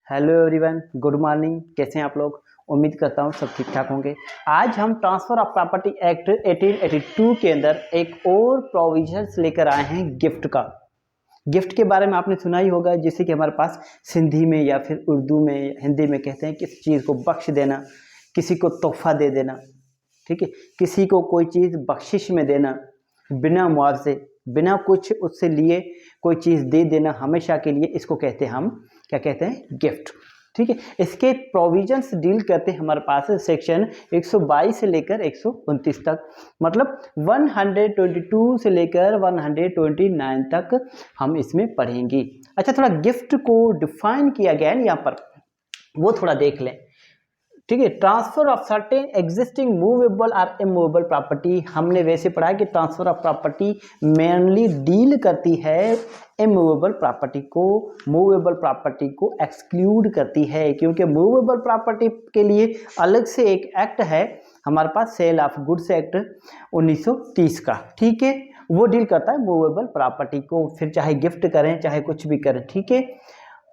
Hello everyone, good morning. कैसे हैं आप लोग? उम्मीद करता हूँ सब ठीक ठाक होंगे। आज हम ट्रांसफ़र ऑफ प्रॉपर्टी एक्ट 1882 के अंदर एक और प्रोविजंस लेकर आए हैं गिफ्ट का। गिफ्ट के बारे में आपने सुना ही होगा, जिससे कि हमारे पास सिंधी में या फिर उर्दू में हिंदी में कहते हैं किसी चीज़ को बख्श देना, किसी को तोहफा दे देना, ठीक है, किसी को कोई चीज़ बख्शिश में देना, बिना मुआवजे, बिना कुछ उससे लिए कोई चीज़ दे देना हमेशा के लिए, इसको कहते हैं हम क्या कहते हैं? गिफ्ट। ठीक है, इसके प्रोविजंस डील करते हैं हमारे पास सेक्शन 122 से लेकर 129 तक, मतलब 122 से लेकर 129 तक हम इसमें पढ़ेंगे। अच्छा, थोड़ा गिफ्ट को डिफाइन किया गया है यहाँ पर, वो थोड़ा देख लें। ठीक है, transfer of certain existing movable और इमूवेबल प्रॉपर्टी, हमने वैसे पढ़ा है कि transfer of property mainly deal करती है इमूवेबल प्रॉपर्टी को, मूवेबल प्रॉपर्टी को एक्सक्लूड करती है, क्योंकि मूवेबल प्रॉपर्टी के लिए अलग से एक एक्ट है हमारे पास, सेल ऑफ गुड्स एक्ट 1930 का। ठीक है, वो डील करता है मूवेबल प्रॉपर्टी को, फिर चाहे गिफ्ट करें चाहे कुछ भी करें। ठीक है,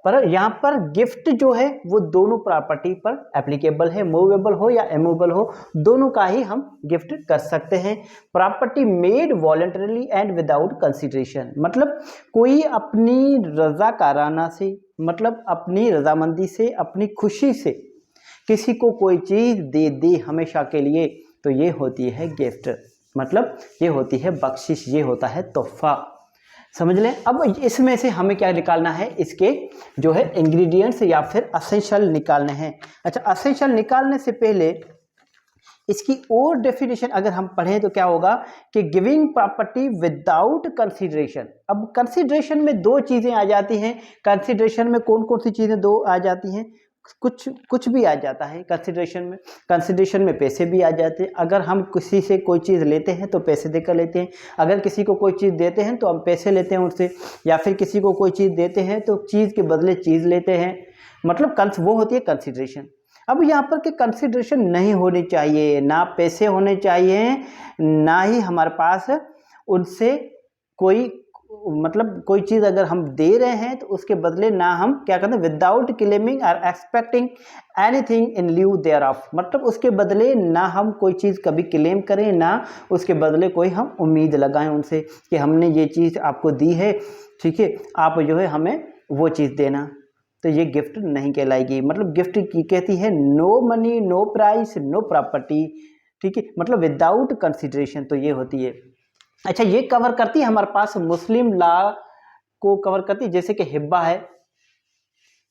पर यहाँ पर गिफ्ट जो है वो दोनों प्रॉपर्टी पर एप्लीकेबल है, मूवेबल हो या इमूवेबल हो, दोनों का ही हम गिफ्ट कर सकते हैं। Property made voluntarily and without consideration, मतलब कोई अपनी रजाकाराना से, मतलब अपनी रजामंदी से, अपनी खुशी से किसी को कोई चीज़ दे दे हमेशा के लिए, तो ये होती है गिफ्ट, मतलब ये होती है बख्शिश, ये होता है तोहफा। समझ लें। अब इसमें से हमें क्या निकालना है, इसके जो है इंग्रेडिएंट्स या फिर असेंशियल निकालने हैं। अच्छा, असेंशियल निकालने से पहले इसकी और डेफिनेशन अगर हम पढ़ें तो क्या होगा कि गिविंग प्रॉपर्टी विदाउट कंसीडरेशन। अब कंसीडरेशन में दो चीज़ें आ जाती हैं। कंसीडरेशन में कौन कौन सी चीज़ें दो आ जाती हैं? कुछ भी आ जाता है कंसिडरेशन में। कंसिडरेशन में पैसे भी आ जाते हैं, अगर हम किसी से कोई चीज़ लेते हैं तो पैसे देकर लेते हैं, अगर किसी को कोई चीज़ देते हैं तो हम पैसे लेते हैं उनसे, या फिर किसी को कोई चीज़ देते हैं तो चीज़ के बदले चीज़ लेते हैं, मतलब वो होती है कंसिडरेशन। अब यहाँ पर कि कंसिडरेशन नहीं होनी चाहिए, ना पैसे होने चाहिए, ना ही हमारे पास उनसे कोई, मतलब कोई चीज़ अगर हम दे रहे हैं तो उसके बदले ना हम क्या करते हैं, विदाउट क्लेमिंग और expecting anything in lieu thereof, मतलब उसके बदले ना हम कोई चीज़ कभी क्लेम करें, ना उसके बदले कोई हम उम्मीद लगाएं उनसे कि हमने ये चीज़ आपको दी है, ठीक है, आप जो है हमें वो चीज़ देना, तो ये गिफ्ट नहीं कहलाएगी। मतलब गिफ्ट की कहती है no money, no price, no property, ठीक है, मतलब विदाउट कंसिडरेशन, तो ये होती है। अच्छा, ये कवर करती है हमारे पास मुस्लिम लॉ को कवर करती है, जैसे कि हिब्बा है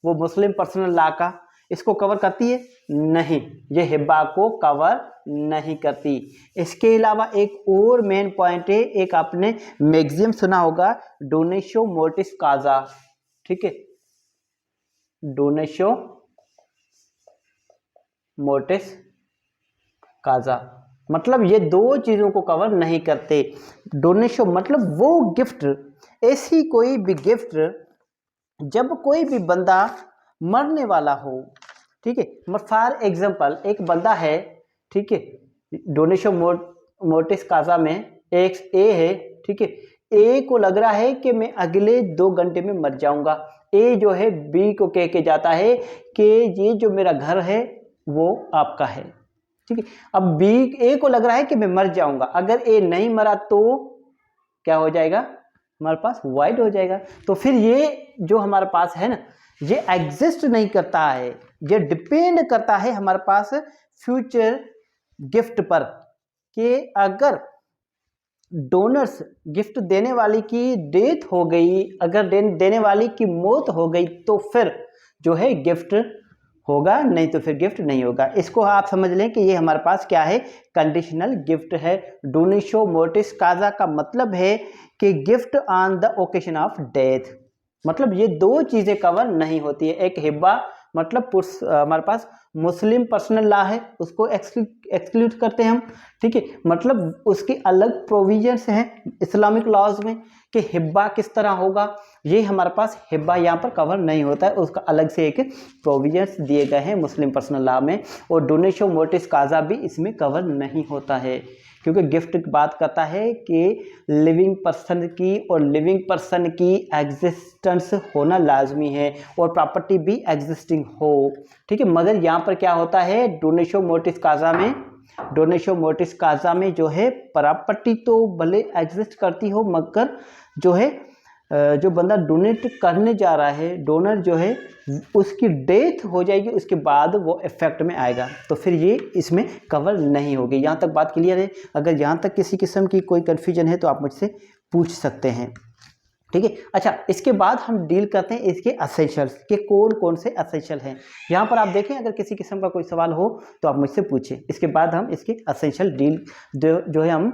वो मुस्लिम पर्सनल लॉ का, इसको कवर करती है? नहीं, ये हिब्बा को कवर नहीं करती। इसके अलावा एक और मेन पॉइंट है, एक आपने मैक्सिम सुना होगा, डोनेशो मोर्टिस काजा, ठीक है, डोनेशो मोर्टिस काजा, मतलब ये दो चीज़ों को कवर नहीं करते। डोनेशो मतलब वो गिफ्ट, ऐसी कोई भी गिफ्ट जब कोई भी बंदा मरने वाला हो, ठीक है, फॉर एग्जांपल एक बंदा है, ठीक है, डोनेशो मोर्टिस काजा में एक ए है, ठीक है, ए को लग रहा है कि मैं अगले 2 घंटे में मर जाऊंगा। ए जो है बी को कह के जाता है कि ये जो मेरा घर है वो आपका है, ठीक है। अब बी, ए को लग रहा है कि मैं मर जाऊंगा, अगर ए नहीं मरा तो क्या हो जाएगा, हमारे पास वाइड हो जाएगा। तो फिर ये जो हमारे पास है ना, ये एग्जिस्ट नहीं करता है, ये डिपेंड करता है हमारे पास फ्यूचर गिफ्ट पर, कि अगर डोनर्स, गिफ्ट देने वाली की डेथ हो गई, अगर देने वाली की मौत हो गई, तो फिर जो है गिफ्ट होगा, नहीं तो फिर गिफ्ट नहीं होगा। इसको आप समझ लें कि ये हमारे पास क्या है, कंडीशनल गिफ्ट है। डोनेशो मोर्टिस काजा का मतलब है कि gift on the occasion of death, मतलब ये दो चीज़ें कवर नहीं होती है। एक हिब्बा, मतलब हमारे पास मुस्लिम पर्सनल लॉ है, उसको एक्सक्लूड करते हैं हम, ठीक है, मतलब उसके अलग प्रोविजंस हैं इस्लामिक लॉज में कि हिब्बा किस तरह होगा, ये हमारे पास हिब्बा यहाँ पर कवर नहीं होता है, उसका अलग से एक प्रोविजंस दिए गए हैं मुस्लिम पर्सनल लॉ में। और डोनेशो मोर्टिस काजा भी इसमें कवर नहीं होता है, क्योंकि गिफ्ट बात करता है कि लिविंग पर्सन की, और लिविंग पर्सन की एग्जिस्टेंस होना लाजमी है और प्रॉपर्टी भी एग्जिस्टिंग हो, ठीक है। मगर यहाँ पर क्या होता है, डोनेशो मोर्टिस काजा में जो है प्रॉपर्टी तो भले एग्जिस्ट करती हो, मगर जो है जो बंदा डोनेट करने जा रहा है, डोनर जो है, उसकी डेथ हो जाएगी, उसके बाद वो इफेक्ट में आएगा, तो फिर ये इसमें कवर नहीं होगी। यहाँ तक बात क्लियर है? अगर यहाँ तक किसी किस्म की कोई कन्फ्यूजन है तो आप मुझसे पूछ सकते हैं, ठीक है। अच्छा, इसके बाद हम डील करते हैं इसके असेंशियल्स के, कौन कौन से असेंशियल हैं। यहाँ पर आप देखें, अगर किसी किस्म का कोई सवाल हो तो आप मुझसे पूछें, इसके बाद हम इसके असेंशियल डील जो है हम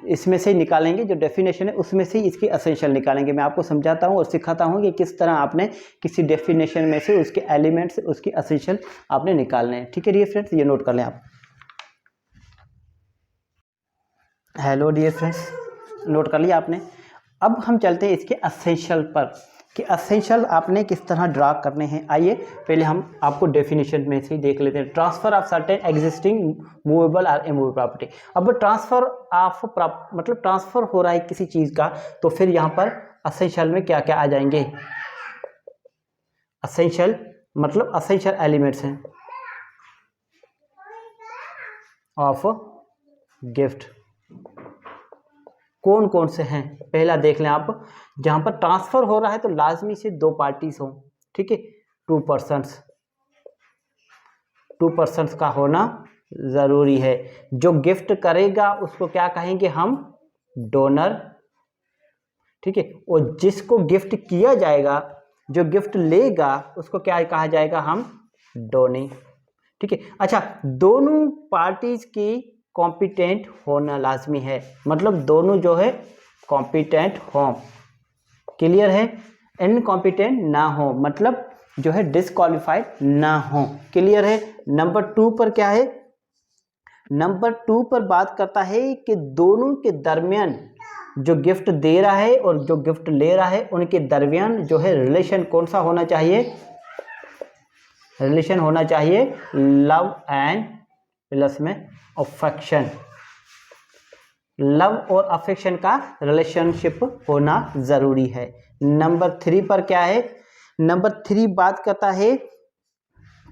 इसमें से निकालेंगे, जो डेफिनेशन है उसमें से इसके असेंशियल निकालेंगे। मैं आपको समझाता हूँ और सिखाता हूँ कि किस तरह आपने किसी डेफिनेशन में से उसके एलिमेंट्स, उसके असेंशियल आपने निकालने हैं, ठीक है डियर फ्रेंड्स, ये नोट कर लें आप। हेलो डियर फ्रेंड्स, नोट कर लिया आपने। अब हम चलते हैं इसके असेंशियल पर, कि असेंशियल आपने किस तरह ड्रा करने हैं। आइए पहले हम आपको डेफिनेशन में से देख लेते हैं। Transfer of certain existing movable और इमूवेबल प्रॉपर्टी। अब ट्रांसफर ऑफ मतलब ट्रांसफर हो रहा है किसी चीज़ का, तो फिर यहाँ पर असेंशियल में क्या क्या आ जाएंगे। असेंशियल मतलब असेंशियल एलिमेंट्स हैं ऑफ गिफ्ट। कौन कौन से हैं, पहला देख लें आप। जहां पर ट्रांसफर हो रहा है तो लाजमी से दो पार्टीज हों, ठीक है, टू पर्सन्स का होना ज़रूरी है। जो गिफ्ट करेगा उसको क्या कहेंगे हम, डोनर, ठीक है। और जिसको गिफ्ट किया जाएगा, जो गिफ्ट लेगा, उसको क्या कहा जाएगा, हम डोनी, ठीक है। अच्छा, दोनों पार्टीज की कॉम्पिटेंट होना लाजमी है, मतलब दोनों जो है कॉम्पिटेंट हों, क्लियर है। इनकॉम्पिटेंट ना हो, मतलब जो है डिसक्वालिफाइड ना हो, क्लियर है। नंबर 2 पर क्या है, नंबर 2 पर बात करता है कि दोनों के दरमियान, जो गिफ्ट दे रहा है और जो गिफ्ट ले रहा है, उनके दरमियान जो है रिलेशन कौन सा होना चाहिए, रिलेशन होना चाहिए लव एंड प्लस में अफेक्शन, लव और अफेक्शन का रिलेशनशिप होना ज़रूरी है। नंबर 3 पर क्या है, नंबर 3 बात करता है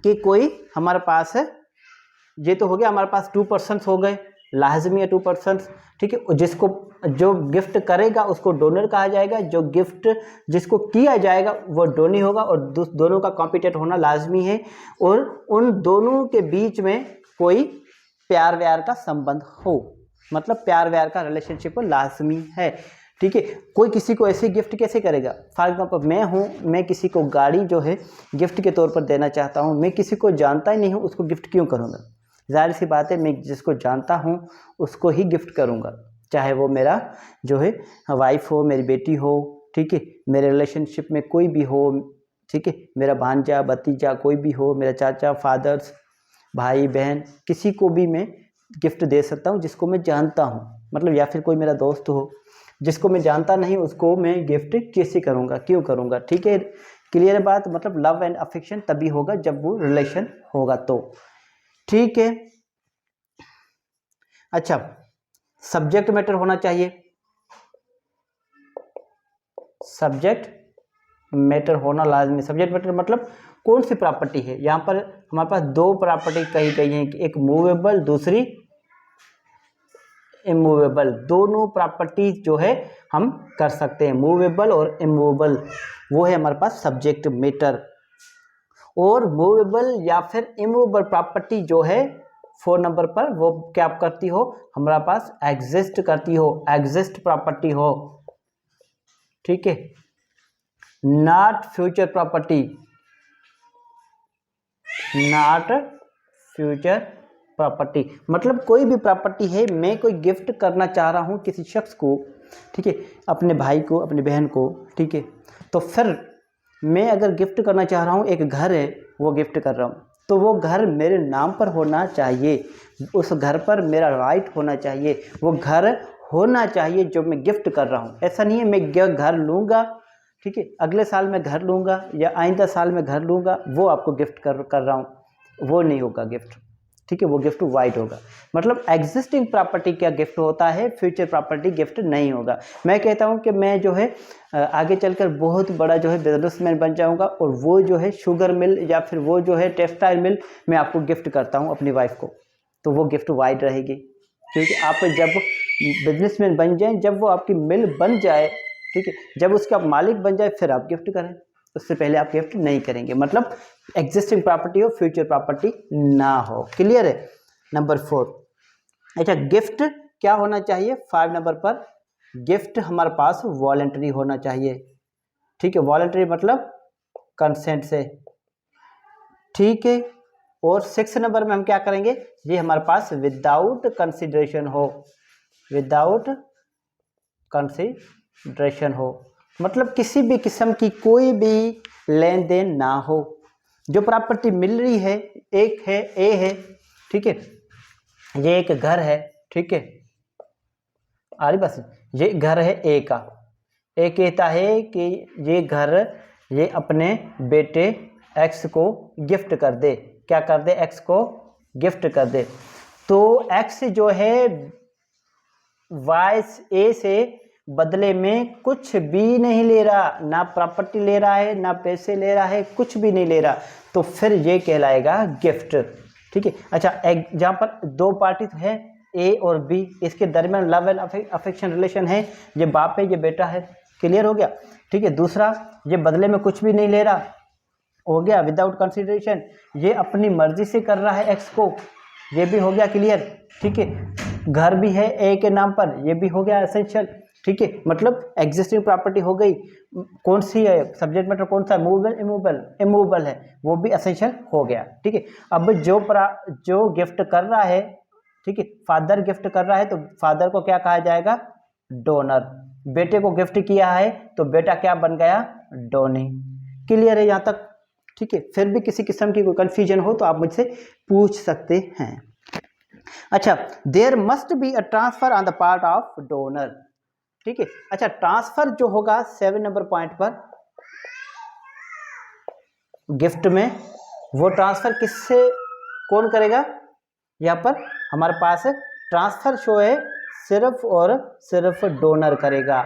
कि कोई हमारे पास है, ये तो हो गया हमारे पास 2 पर्सन्स हो गए, लाजमी है 2 पर्सन्स, ठीक है। जिसको जो गिफ्ट करेगा उसको डोनर कहा जाएगा, जो गिफ्ट जिसको किया जाएगा वो डोनी होगा, और दोनों का कॉम्पिटेंट होना लाजमी है। और उन दोनों के बीच में कोई प्यार व्यार का संबंध हो, मतलब प्यार व्यार का रिलेशनशिप लाजमी है, ठीक है। कोई किसी को ऐसे गिफ्ट कैसे करेगा, फॉर एग्जाम्पल मैं किसी को गाड़ी जो है गिफ्ट के तौर पर देना चाहता हूँ, मैं किसी को जानता ही नहीं हूँ, उसको गिफ्ट क्यों करूँगा। जाहिर सी बात है, मैं जिसको जानता हूँ उसको ही गिफ्ट करूँगा, चाहे वो मेरा जो है वाइफ हो, मेरी बेटी हो, ठीक है, मेरे रिलेशनशिप में कोई भी हो, ठीक है, मेरा भांजा भतीजा कोई भी हो, मेरा चाचा, फादर्स, भाई बहन, किसी को भी मैं गिफ्ट दे सकता हूँ जिसको मैं जानता हूँ, मतलब या फिर कोई मेरा दोस्त हो जिसको मैं जानता नहीं, उसको मैं गिफ्ट कैसे करूँगा, क्यों करूँगा, ठीक है। क्लियर है बात, मतलब लव एंड अफेक्शन तभी होगा जब वो रिलेशन होगा तो, ठीक है। अच्छा, सब्जेक्ट मैटर होना चाहिए, सब्जेक्ट मैटर होना लाजमी। सब्जेक्ट मैटर मतलब कौन सी प्रॉपर्टी है, यहाँ पर हमारे पास 2 प्रॉपर्टी कही गई हैं, एक मूवेबल, दूसरी इमूवेबल। दोनों प्रॉपर्टीज जो है हम कर सकते हैं, मूवेबल और इमूवेबल, वो है हमारे पास सब्जेक्ट मैटर। और मूवेबल या फिर इमूवेबल प्रॉपर्टी जो है 4 नंबर पर, वो क्या करती हो, हमारे पास एग्जिस्ट करती हो, एग्जिस्ट प्रॉपर्टी हो, ठीक है। Not future property, not future property, मतलब कोई भी प्रॉपर्टी है, मैं कोई गिफ्ट करना चाह रहा हूँ किसी शख्स को, ठीक है, अपने भाई को, अपनी बहन को, ठीक है, तो फिर मैं अगर गिफ्ट करना चाह रहा हूँ, एक घर है वो गिफ्ट कर रहा हूँ, तो वो घर मेरे नाम पर होना चाहिए, उस घर पर मेरा राइट होना चाहिए, वो घर होना चाहिए जो मैं गिफ्ट कर रहा हूँ। ऐसा नहीं है मैं घर लूँगा, ठीक है, अगले साल मैं घर लूँगा या आइंदा साल में घर लूँगा, वो आपको गिफ्ट कर रहा हूँ, वो नहीं होगा गिफ्ट, ठीक है, वो गिफ्ट वाइड होगा। मतलब एग्जिस्टिंग प्रॉपर्टी का गिफ्ट होता है, फ्यूचर प्रॉपर्टी गिफ्ट नहीं होगा। मैं कहता हूँ कि मैं जो है आगे चलकर बहुत बड़ा जो है बिजनेसमैन बन जाऊँगा और वो जो है शुगर मिल या फिर वो जो है टेक्सटाइल मिल मैं आपको गिफ्ट करता हूँ अपनी वाइफ को, तो वो गिफ्ट वाइड रहेगी। क्योंकि आप जब बिजनेसमैन बन जाएं, जब वो आपकी मिल बन जाए, ठीक है, जब उसके आप मालिक बन जाए फिर आप गिफ्ट करें, उससे पहले आप गिफ्ट नहीं करेंगे। मतलब एग्जिस्टिंग प्रॉपर्टी हो, फ्यूचर प्रॉपर्टी ना हो। क्लियर है? नंबर 4। अच्छा, गिफ्ट क्या होना चाहिए 5 नंबर पर? गिफ्ट हमारे पास वॉलंटरी होना चाहिए, ठीक है, वॉलंटरी मतलब कंसेंट से, ठीक है। और 6 नंबर में हम क्या करेंगे, ये हमारे पास विदाउट कंसिडरेशन हो, विदाउट कंसिडरेशन हो, मतलब किसी भी किस्म की कोई भी लेन देन ना हो। जो प्रॉपर्टी मिल रही है, एक है ए है, ठीक है, ये एक घर है, ठीक है, आ रही बस, ये घर है ए का, ए कहता है कि ये घर ये अपने बेटे एक्स को गिफ्ट कर दे, क्या कर दे, एक्स को गिफ्ट कर दे। तो एक्स जो है वाई ए से बदले में कुछ भी नहीं ले रहा, ना प्रॉपर्टी ले रहा है, ना पैसे ले रहा है, कुछ भी नहीं ले रहा, तो फिर ये कहलाएगा गिफ्ट, ठीक है। अच्छा, जहाँ पर दो पार्टी तो है ए और बी, इसके दरमियान लव एंड अफेक्शन रिलेशन है, ये बाप है ये बेटा है, क्लियर हो गया, ठीक है। दूसरा, ये बदले में कुछ भी नहीं ले रहा, हो गया विदाउट कंसिडरेशन, ये अपनी मर्जी से कर रहा है एक्स को, ये भी हो गया क्लियर, ठीक है। घर भी है ए के नाम पर, ये भी हो गया एसेंशियल, ठीक है। मतलब एग्जिस्टिंग प्रॉपर्टी हो गई, कौन सी है, सब्जेक्ट मैटर कौन सा है, मूवेबल इमूवेबल, इमूवेबल है, वो भी एसेंशियल हो गया, ठीक है। अब जो गिफ्ट कर रहा है, ठीक है, फादर गिफ्ट कर रहा है, तो फादर को क्या कहा जाएगा, डोनर। बेटे को गिफ्ट किया है तो बेटा क्या बन गया, डोनी। क्लियर है यहाँ तक, ठीक है। फिर भी किसी किस्म की कोई कंफ्यूजन हो तो आप मुझसे पूछ सकते हैं। अच्छा, there must be a transfer on the part of donor, ठीक है। अच्छा, ट्रांसफर जो होगा 7 नंबर पॉइंट पर गिफ्ट में, वो ट्रांसफर किससे कौन करेगा, यहाँ पर हमारे पास ट्रांसफर शो है, सिर्फ और सिर्फ डोनर करेगा,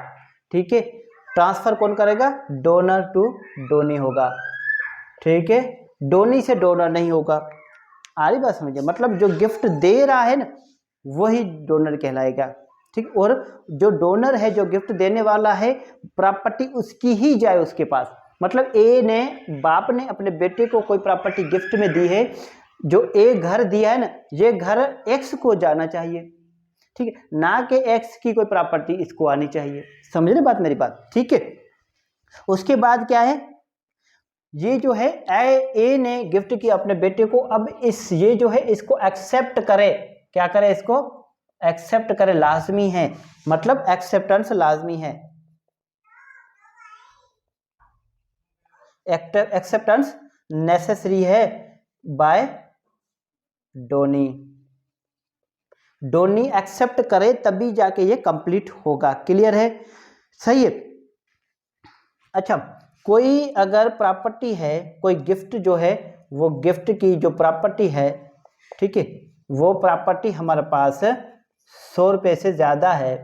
ठीक है। ट्रांसफर कौन करेगा, डोनर टू डोनी होगा, ठीक है, डोनी से डोनर नहीं होगा। आ रही बात समझिए, मतलब जो गिफ्ट दे रहा है ना वही डोनर कहलाएगा, ठीक। और जो डोनर है, जो गिफ्ट देने वाला है, प्रॉपर्टी उसकी ही जाए उसके पास। मतलब ए ने, बाप ने अपने बेटे को कोई प्रॉपर्टी गिफ्ट में दी है, जो ए घर दिया है ना, ये घर एक्स को जाना चाहिए, ठीक है, ना कि एक्स की कोई प्रॉपर्टी इसको आनी चाहिए। समझ रहे बात मेरी बात, ठीक है। उसके बाद क्या है, ये जो है ए ने गिफ्ट किया अपने बेटे को, अब ये जो है इसको एक्सेप्ट करे, क्या करे, इसको एक्सेप्ट करे, लाजमी है, मतलब एक्सेप्टेंस लाजमी है, एक्सेप्टेंस नेसेसरी है बाय डोनी। डोनी एक्सेप्ट करे तभी जाके ये कंप्लीट होगा, क्लियर है, सही है। अच्छा, कोई अगर प्रॉपर्टी है, कोई गिफ्ट जो है, वो गिफ्ट की जो प्रॉपर्टी है, ठीक है, वो प्रॉपर्टी हमारे पास 100 रुपये से ज़्यादा है,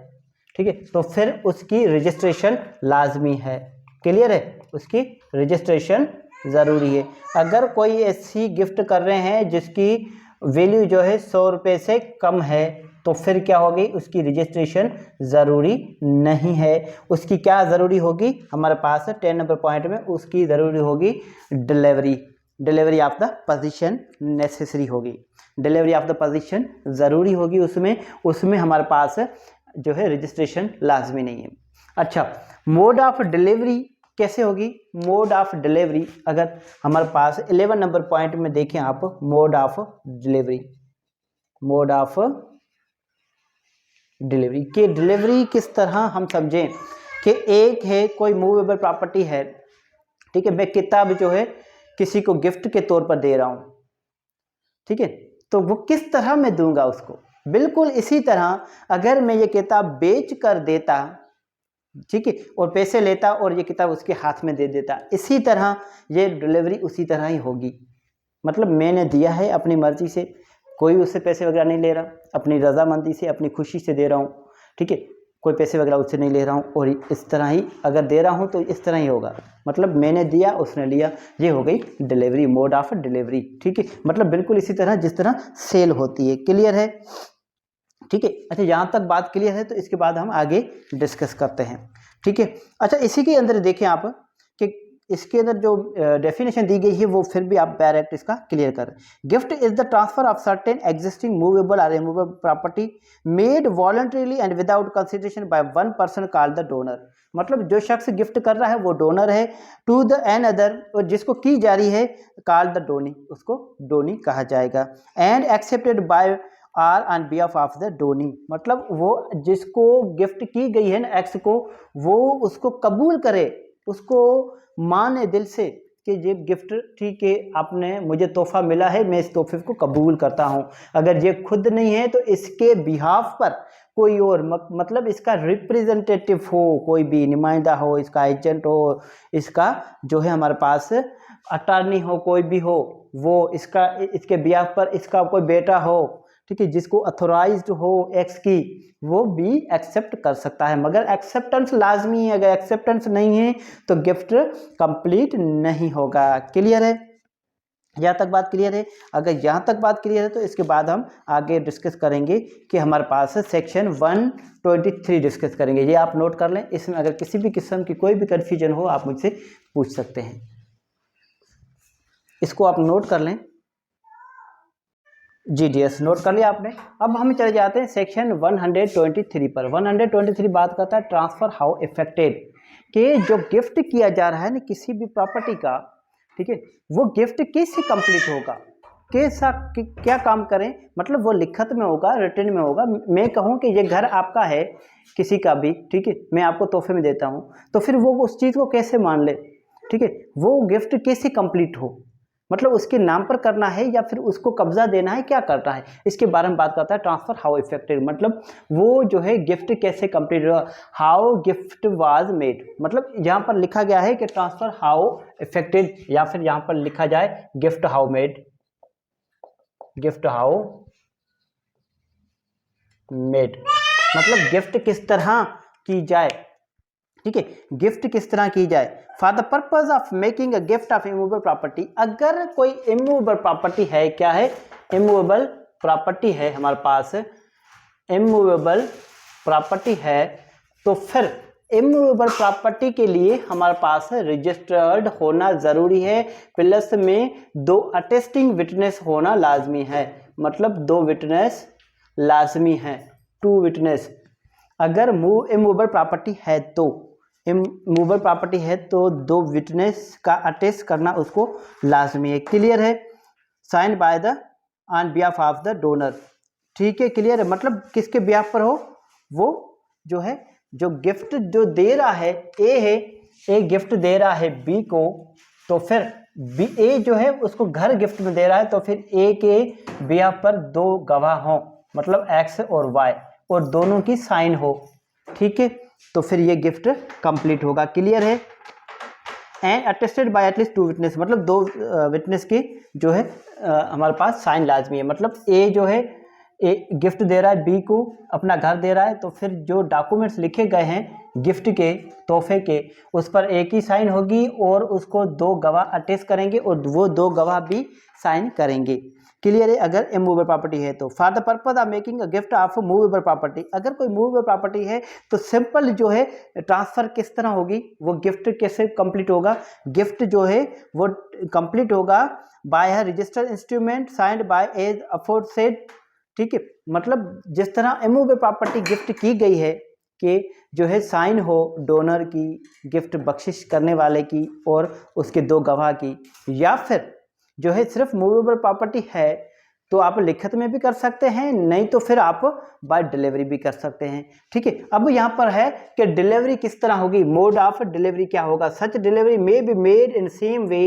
ठीक है, तो फिर उसकी रजिस्ट्रेशन लाजमी है, क्लियर है, उसकी रजिस्ट्रेशन ज़रूरी है। अगर कोई ऐसी गिफ्ट कर रहे हैं जिसकी वैल्यू जो है 100 रुपये से कम है, तो फिर क्या होगी, उसकी रजिस्ट्रेशन ज़रूरी नहीं है। उसकी क्या ज़रूरी होगी, हमारे पास 10 नंबर पॉइंट में उसकी ज़रूरी होगी delivery of the position necessary होगी, डिलीवरी ऑफ द पोजीशन ज़रूरी होगी, उसमें हमारे पास जो है रजिस्ट्रेशन लाजमी नहीं है। अच्छा, मोड ऑफ डिलीवरी कैसे होगी, मोड ऑफ डिलीवरी अगर हमारे पास 11 नंबर पॉइंट में देखें आप, mode of delivery, mode of delivery की डिलीवरी किस तरह हम समझें कि एक है कोई मूवेबल प्रॉपर्टी है, ठीक है, मैं किताब जो है किसी को गिफ्ट के तौर पर दे रहा हूं, ठीक है, तो वो किस तरह मैं दूंगा उसको, बिल्कुल इसी तरह अगर मैं ये किताब बेच कर देता, ठीक है, और पैसे लेता और ये किताब उसके हाथ में दे देता, इसी तरह ये डिलीवरी उसी तरह ही होगी। मतलब मैंने दिया है अपनी मर्जी से, कोई उससे पैसे वगैरह नहीं ले रहा, अपनी रजामंदी से अपनी खुशी से दे रहा हूँ, ठीक है, कोई पैसे वगैरह उससे नहीं ले रहा हूँ, और इस तरह ही अगर दे रहा हूँ तो इस तरह ही होगा। मतलब मैंने दिया उसने लिया, ये हो गई डिलीवरी, मोड ऑफ डिलीवरी, ठीक है। मतलब बिल्कुल इसी तरह जिस तरह सेल होती है। क्लियर है, ठीक है। अच्छा, यहाँ तक बात क्लियर है, तो इसके बाद हम आगे डिस्कस करते हैं, ठीक है। अच्छा, इसी के अंदर देखें आप कि इसके अंदर जो डेफिनेशन दी गई है वो फिर भी आप डायरेक्ट इसका क्लियर कर। Gift is the transfer of certain existing movable और removable property made voluntarily and without consideration by one person called the donor. मतलब जो शख्स गिफ्ट कर रहा है वो डोनर है, टू द एन अदर, और जिसको की जा रही है कॉल्ड द डोनी, उसको डोनी कहा जाएगा। And accepted by or on behalf of the donee. मतलब वो जिसको गिफ्ट की गई है ना, एक्स को, वो उसको कबूल करे, उसको माने दिल से कि ये गिफ्ट, ठीक है, आपने मुझे तोहफा मिला है, मैं इस तोहफे को कबूल करता हूँ। अगर ये खुद नहीं है तो इसके बिहाफ पर कोई और, मतलब इसका रिप्रेजेंटेटिव हो, कोई भी नुमाइंदा हो, इसका एजेंट हो, इसका जो है हमारे पास अटॉर्नी हो, कोई भी हो, वो इसका इसके बिहाफ पर इसका कोई बेटा हो, ठीक है, जिसको अथोराइज्ड हो एक्स की, वो भी एक्सेप्ट कर सकता है। मगर एक्सेप्टेंस लाजमी है, अगर एक्सेप्टेंस नहीं है तो गिफ्ट कंप्लीट नहीं होगा। क्लियर है, यहाँ तक बात क्लियर है? अगर यहाँ तक बात क्लियर है तो इसके बाद हम आगे डिस्कस करेंगे कि हमारे पास सेक्शन 123 डिस्कस करेंगे। ये आप नोट कर लें, इसमें अगर किसी भी किस्म की कोई भी कन्फ्यूजन हो आप मुझसे पूछ सकते हैं, इसको आप नोट कर लें। जी डीएस नोट कर लिया आपने। अब हम चले जाते हैं सेक्शन 123 पर। 123 बात करता है ट्रांसफर हाउ इफेक्टेड, कि जो गिफ्ट किया जा रहा है ना किसी भी प्रॉपर्टी का, ठीक है, वो गिफ्ट कैसे कंप्लीट होगा, कैसा क्या काम करें, मतलब वो लिखत में होगा, रिटन में होगा। मैं कहूँ कि ये घर आपका है किसी का भी, ठीक है, मैं आपको तोहफे में देता हूँ, तो फिर वो उस चीज़ को कैसे मान ले, ठीक है, वो गिफ्ट कैसे कंप्लीट हो, मतलब उसके नाम पर करना है या फिर उसको कब्जा देना है, क्या करना है, इसके बारे में बात करता है ट्रांसफर हाउ इफेक्टेड। मतलब वो जो है गिफ्ट कैसे कंप्लीट हुआ, हाउ गिफ्ट वाज मेड। मतलब यहाँ पर लिखा गया है कि ट्रांसफर हाउ इफेक्टेड, या फिर यहाँ पर लिखा जाए gift how made, gift how made, मतलब गिफ्ट किस तरह की जाए, ठीक है, गिफ्ट किस तरह की जाए। For the purpose of making a gift of immovable property, अगर कोई इमूवेबल प्रॉपर्टी है, क्या है, इमूवेबल प्रॉपर्टी है हमारे पास, इमूवेबल प्रॉपर्टी है, तो फिर इमूवेबल प्रॉपर्टी के लिए हमारे पास रजिस्टर्ड होना जरूरी है, प्लस में 2 अटेस्टिंग विटनेस होना लाजमी है। मतलब 2 विटनेस लाजमी है, 2 विटनेस। अगर इमूवेबल प्रॉपर्टी है तो, इमूवेबल प्रॉपर्टी है तो 2 विटनेस का अटेस्ट करना उसको लाजमी है। क्लियर है, sign by the on behalf of the donor, ठीक है, क्लियर है। मतलब किसके बिहाफ पर हो, वो जो है जो गिफ्ट जो दे रहा है, ए है, ए गिफ्ट दे रहा है बी को, तो फिर बी, ए जो है उसको घर गिफ्ट में दे रहा है, तो फिर ए के बिहाफ पर 2 गवाह हों, मतलब एक्स और वाई, और दोनों की साइन हो, ठीक है, तो फिर ये गिफ्ट कंप्लीट होगा। क्लियर है, and attested bye at least 2 witness, मतलब 2 विटनेस की जो है हमारे पास साइन लाजमी है। मतलब ए जो है, ए गिफ्ट दे रहा है बी को, अपना घर दे रहा है, तो फिर जो डॉक्यूमेंट्स लिखे गए हैं गिफ्ट के, तोहफे के, उस पर एक ही साइन होगी और उसको 2 गवाह अटेस्ट करेंगे और वो 2 गवाह भी साइन करेंगे। क्लियर है, अगर इमूवेबल प्रॉपर्टी है तो। For the purpose of making a gift of movable property, अगर कोई मूवेबल प्रॉपर्टी है तो सिंपल जो है ट्रांसफर किस तरह होगी, वो गिफ्ट कैसे कंप्लीट होगा, गिफ्ट जो है वो कंप्लीट होगा बाय है registered instrument signed by as aforesaid, ठीक है। मतलब जिस तरह इमूवेबल प्रॉपर्टी गिफ्ट की गई है कि जो है साइन हो डोनर की, गिफ्ट बख्शिश करने वाले की और उसके 2 गवाह की, या फिर जो है सिर्फ मूवेबल प्रॉपर्टी है तो आप लिखत में भी कर सकते हैं, नहीं तो फिर आप बाय डिलीवरी भी कर सकते हैं, ठीक है। अब यहाँ पर है कि डिलीवरी किस तरह होगी, मोड ऑफ डिलीवरी क्या होगा। Such delivery may be made in same way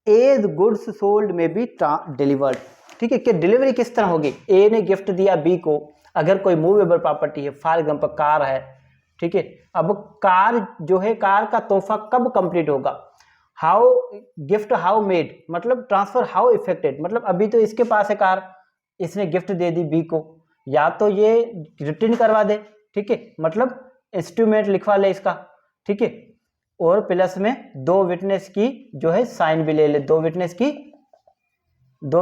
as goods sold may be delivered, ठीक है, कि डिलीवरी किस तरह होगी। ए ने गिफ्ट दिया बी को, अगर कोई मूवेबल प्रॉपर्टी है, फॉर एग्जाम्पल कार है, ठीक है। अब कार जो है, कार का तोहफा कब कंप्लीट होगा, हाउ गिफ्ट हाउ मेड, मतलब ट्रांसफर हाउ इफेक्टेड, मतलब अभी तो इसके पास है कार, इसने गिफ्ट दे दी बी को, या तो ये रिटर्न करवा दे, ठीक है, मतलब इंस्ट्रूमेंट लिखवा ले इसका, ठीक है, और प्लस में 2 विटनेस की जो है साइन भी ले ले, 2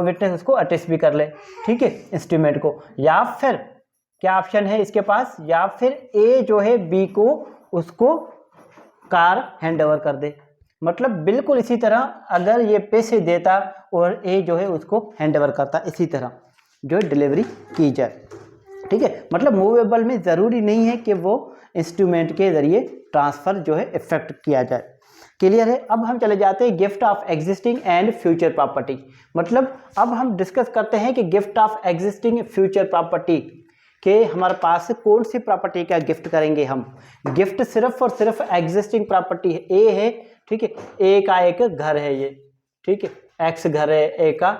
विटनेस उसको अटेस्ट भी कर ले, ठीक है, इंस्ट्रूमेंट को। या फिर क्या ऑप्शन है इसके पास, या फिर ए जो है बी को उसको कार हैंड ओवर कर दे, मतलब बिल्कुल इसी तरह अगर ये पैसे देता और ए जो है उसको हैंड ओवर करता, इसी तरह जो डिलीवरी की जाए, ठीक है। मतलब मूवेबल में ज़रूरी नहीं है कि वो इंस्ट्रूमेंट के जरिए ट्रांसफ़र जो है इफेक्ट किया जाए। क्लियर है। अब हम चले जाते हैं gift of existing and future property, मतलब अब हम डिस्कस करते हैं कि gift of existing future property के हमारे पास कौन सी प्रॉपर्टी का गिफ्ट करेंगे हम। गिफ्ट सिर्फ और सिर्फ एग्जिस्टिंग प्रॉपर्टी है, ए है, ठीक है, ए का एक घर है ये, ठीक है, एक्स घर है ए का,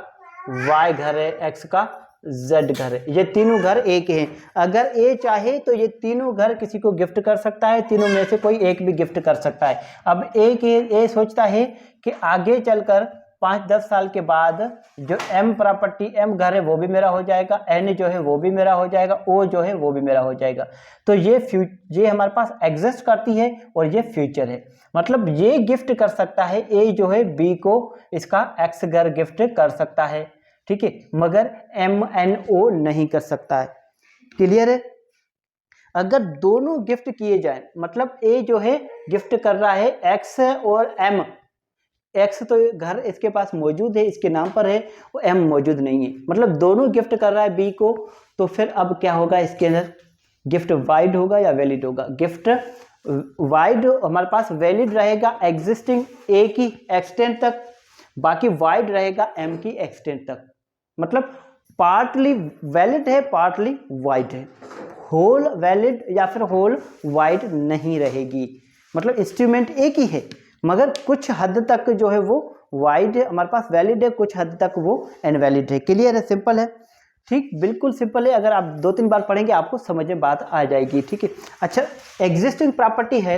वाई घर है एक्स का, जेड घर है, ये तीनों घर एक हैं। अगर ए चाहे तो ये तीनों घर किसी को गिफ्ट कर सकता है, तीनों में से कोई एक भी गिफ्ट कर सकता है। अब ए सोचता है कि आगे चलकर 5-10 साल के बाद जो एम प्रॉपर्टी, एम घर है वो भी मेरा हो जाएगा, एन जो है वो भी मेरा हो जाएगा, ओ जो है वो भी मेरा हो जाएगा। तो ये हमारे पास एग्जिस्ट करती है और ये फ्यूचर है, मतलब ये गिफ्ट कर सकता है, ए जो है बी को इसका एक्स घर गिफ्ट कर सकता है, ठीक है, मगर एम एन ओ नहीं कर सकता है। क्लियर है। अगर दोनों गिफ्ट किए जाए, मतलब ए जो है गिफ्ट कर रहा है एक्स और एम, एक्स तो घर इसके पास मौजूद है, इसके नाम पर है, वो एम मौजूद नहीं है, मतलब दोनों गिफ्ट कर रहा है बी को, तो फिर अब क्या होगा इसके अंदर, गिफ्ट वाइड होगा या वैलिड होगा। गिफ्ट वाइड हमारे पास वैलिड रहेगा एग्जिस्टिंग ए की एक्सटेंट तक, बाकी वाइड रहेगा एम की एक्सटेंट तक, मतलब पार्टली वैलिड है पार्टली वाइड है, होल वैलिड या फिर होल वाइड नहीं रहेगी, मतलब इंस्ट्रूमेंट एक ही है मगर कुछ हद तक जो है वो वाइड है हमारे पास, वैलिड है, कुछ हद तक वो इनवैलिड है। क्लियर है, सिंपल है, ठीक, बिल्कुल सिंपल है, अगर आप 2-3 बार पढ़ेंगे आपको समझ में बात आ जाएगी, ठीक है। अच्छा, एग्जिस्टिंग प्रॉपर्टी है,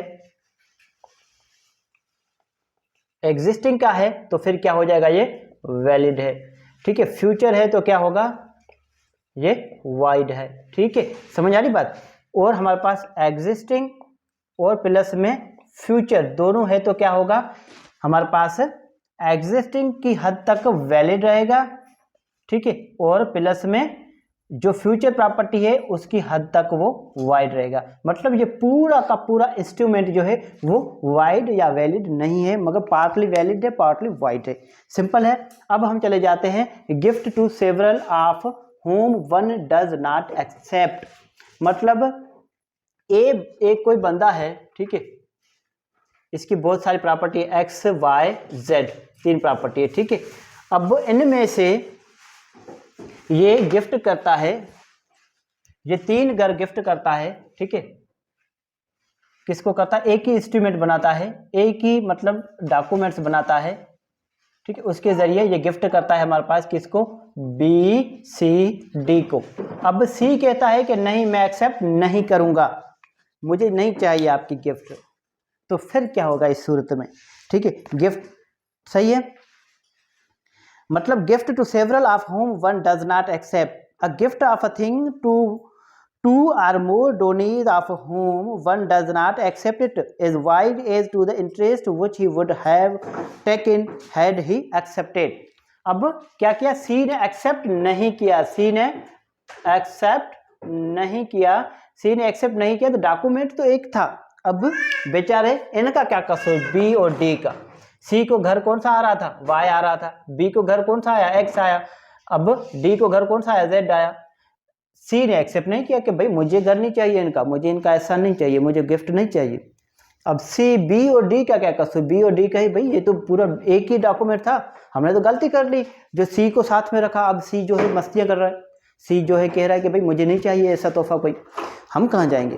एग्जिस्टिंग का है तो फिर क्या हो जाएगा, ये वैलिड है, ठीक है। फ्यूचर है तो क्या होगा, ये वाइड है, ठीक है, समझ आ रही बात। और हमारे पास एग्जिस्टिंग और प्लस में फ्यूचर दोनों है तो क्या होगा, हमारे पास एग्जिस्टिंग की हद तक वैलिड रहेगा, ठीक है, और प्लस में जो फ्यूचर प्रॉपर्टी है उसकी हद तक वो वाइड रहेगा, मतलब ये पूरा का पूरा इंस्ट्रूमेंट जो है वो वाइड या वैलिड नहीं है मगर पार्टली वैलिड है पार्टली वाइड है। सिंपल है। अब हम चले जाते हैं gift to several of whom one does not accept, मतलब एक कोई बंदा है, ठीक है, इसकी बहुत सारी प्रॉपर्टी है, एक्स वाई जेड 3 प्रॉपर्टी है, ठीक है। अब इनमें से ये गिफ्ट करता है, ये 3 घर गिफ्ट करता है, ठीक है, किसको करता है, एक ही इंस्ट्रूमेंट बनाता है, एक ही मतलब डॉक्यूमेंट्स बनाता है, ठीक है, उसके जरिए ये गिफ्ट करता है हमारे पास किसको, बी सी डी को। अब सी कहता है कि नहीं मैं एक्सेप्ट नहीं करूंगा, मुझे नहीं चाहिए आपकी गिफ्ट, तो फिर क्या होगा इस सूरत में, ठीक है, गिफ्ट सही है, मतलब gift to several of whom one does not accept a gift of a thing two or more donees of whom one does not accept it is void as to the interest which he would have taken had he accepted. अब क्या किया, सी ने accept नहीं किया, सी ने accept नहीं किया, सी ने एक्सेप्ट नहीं किया, तो डॉक्यूमेंट तो एक था, अब बेचारे इनका क्या कसूर, बी और डी का, सी को घर कौन सा आ रहा था, वाई आ रहा था, बी को घर कौन सा आया, एक्स आया, अब डी को घर कौन सा आया, जेड आया। सी ने एक्सेप्ट नहीं किया कि भाई मुझे घर नहीं चाहिए इनका, मुझे इनका ऐसा नहीं चाहिए, मुझे गिफ्ट नहीं चाहिए। अब सी बी और डी का क्या कसूर, बी और डी का ही भाई ये तो पूरा एक ही डॉक्यूमेंट था, हमने तो गलती कर ली जो सी को साथ में रखा, अब सी जो है मस्तियाँ कर रहा है, सी जो है कह रहा है कि भाई मुझे नहीं चाहिए ऐसा तोहफा कोई, हम कहाँ जाएंगे।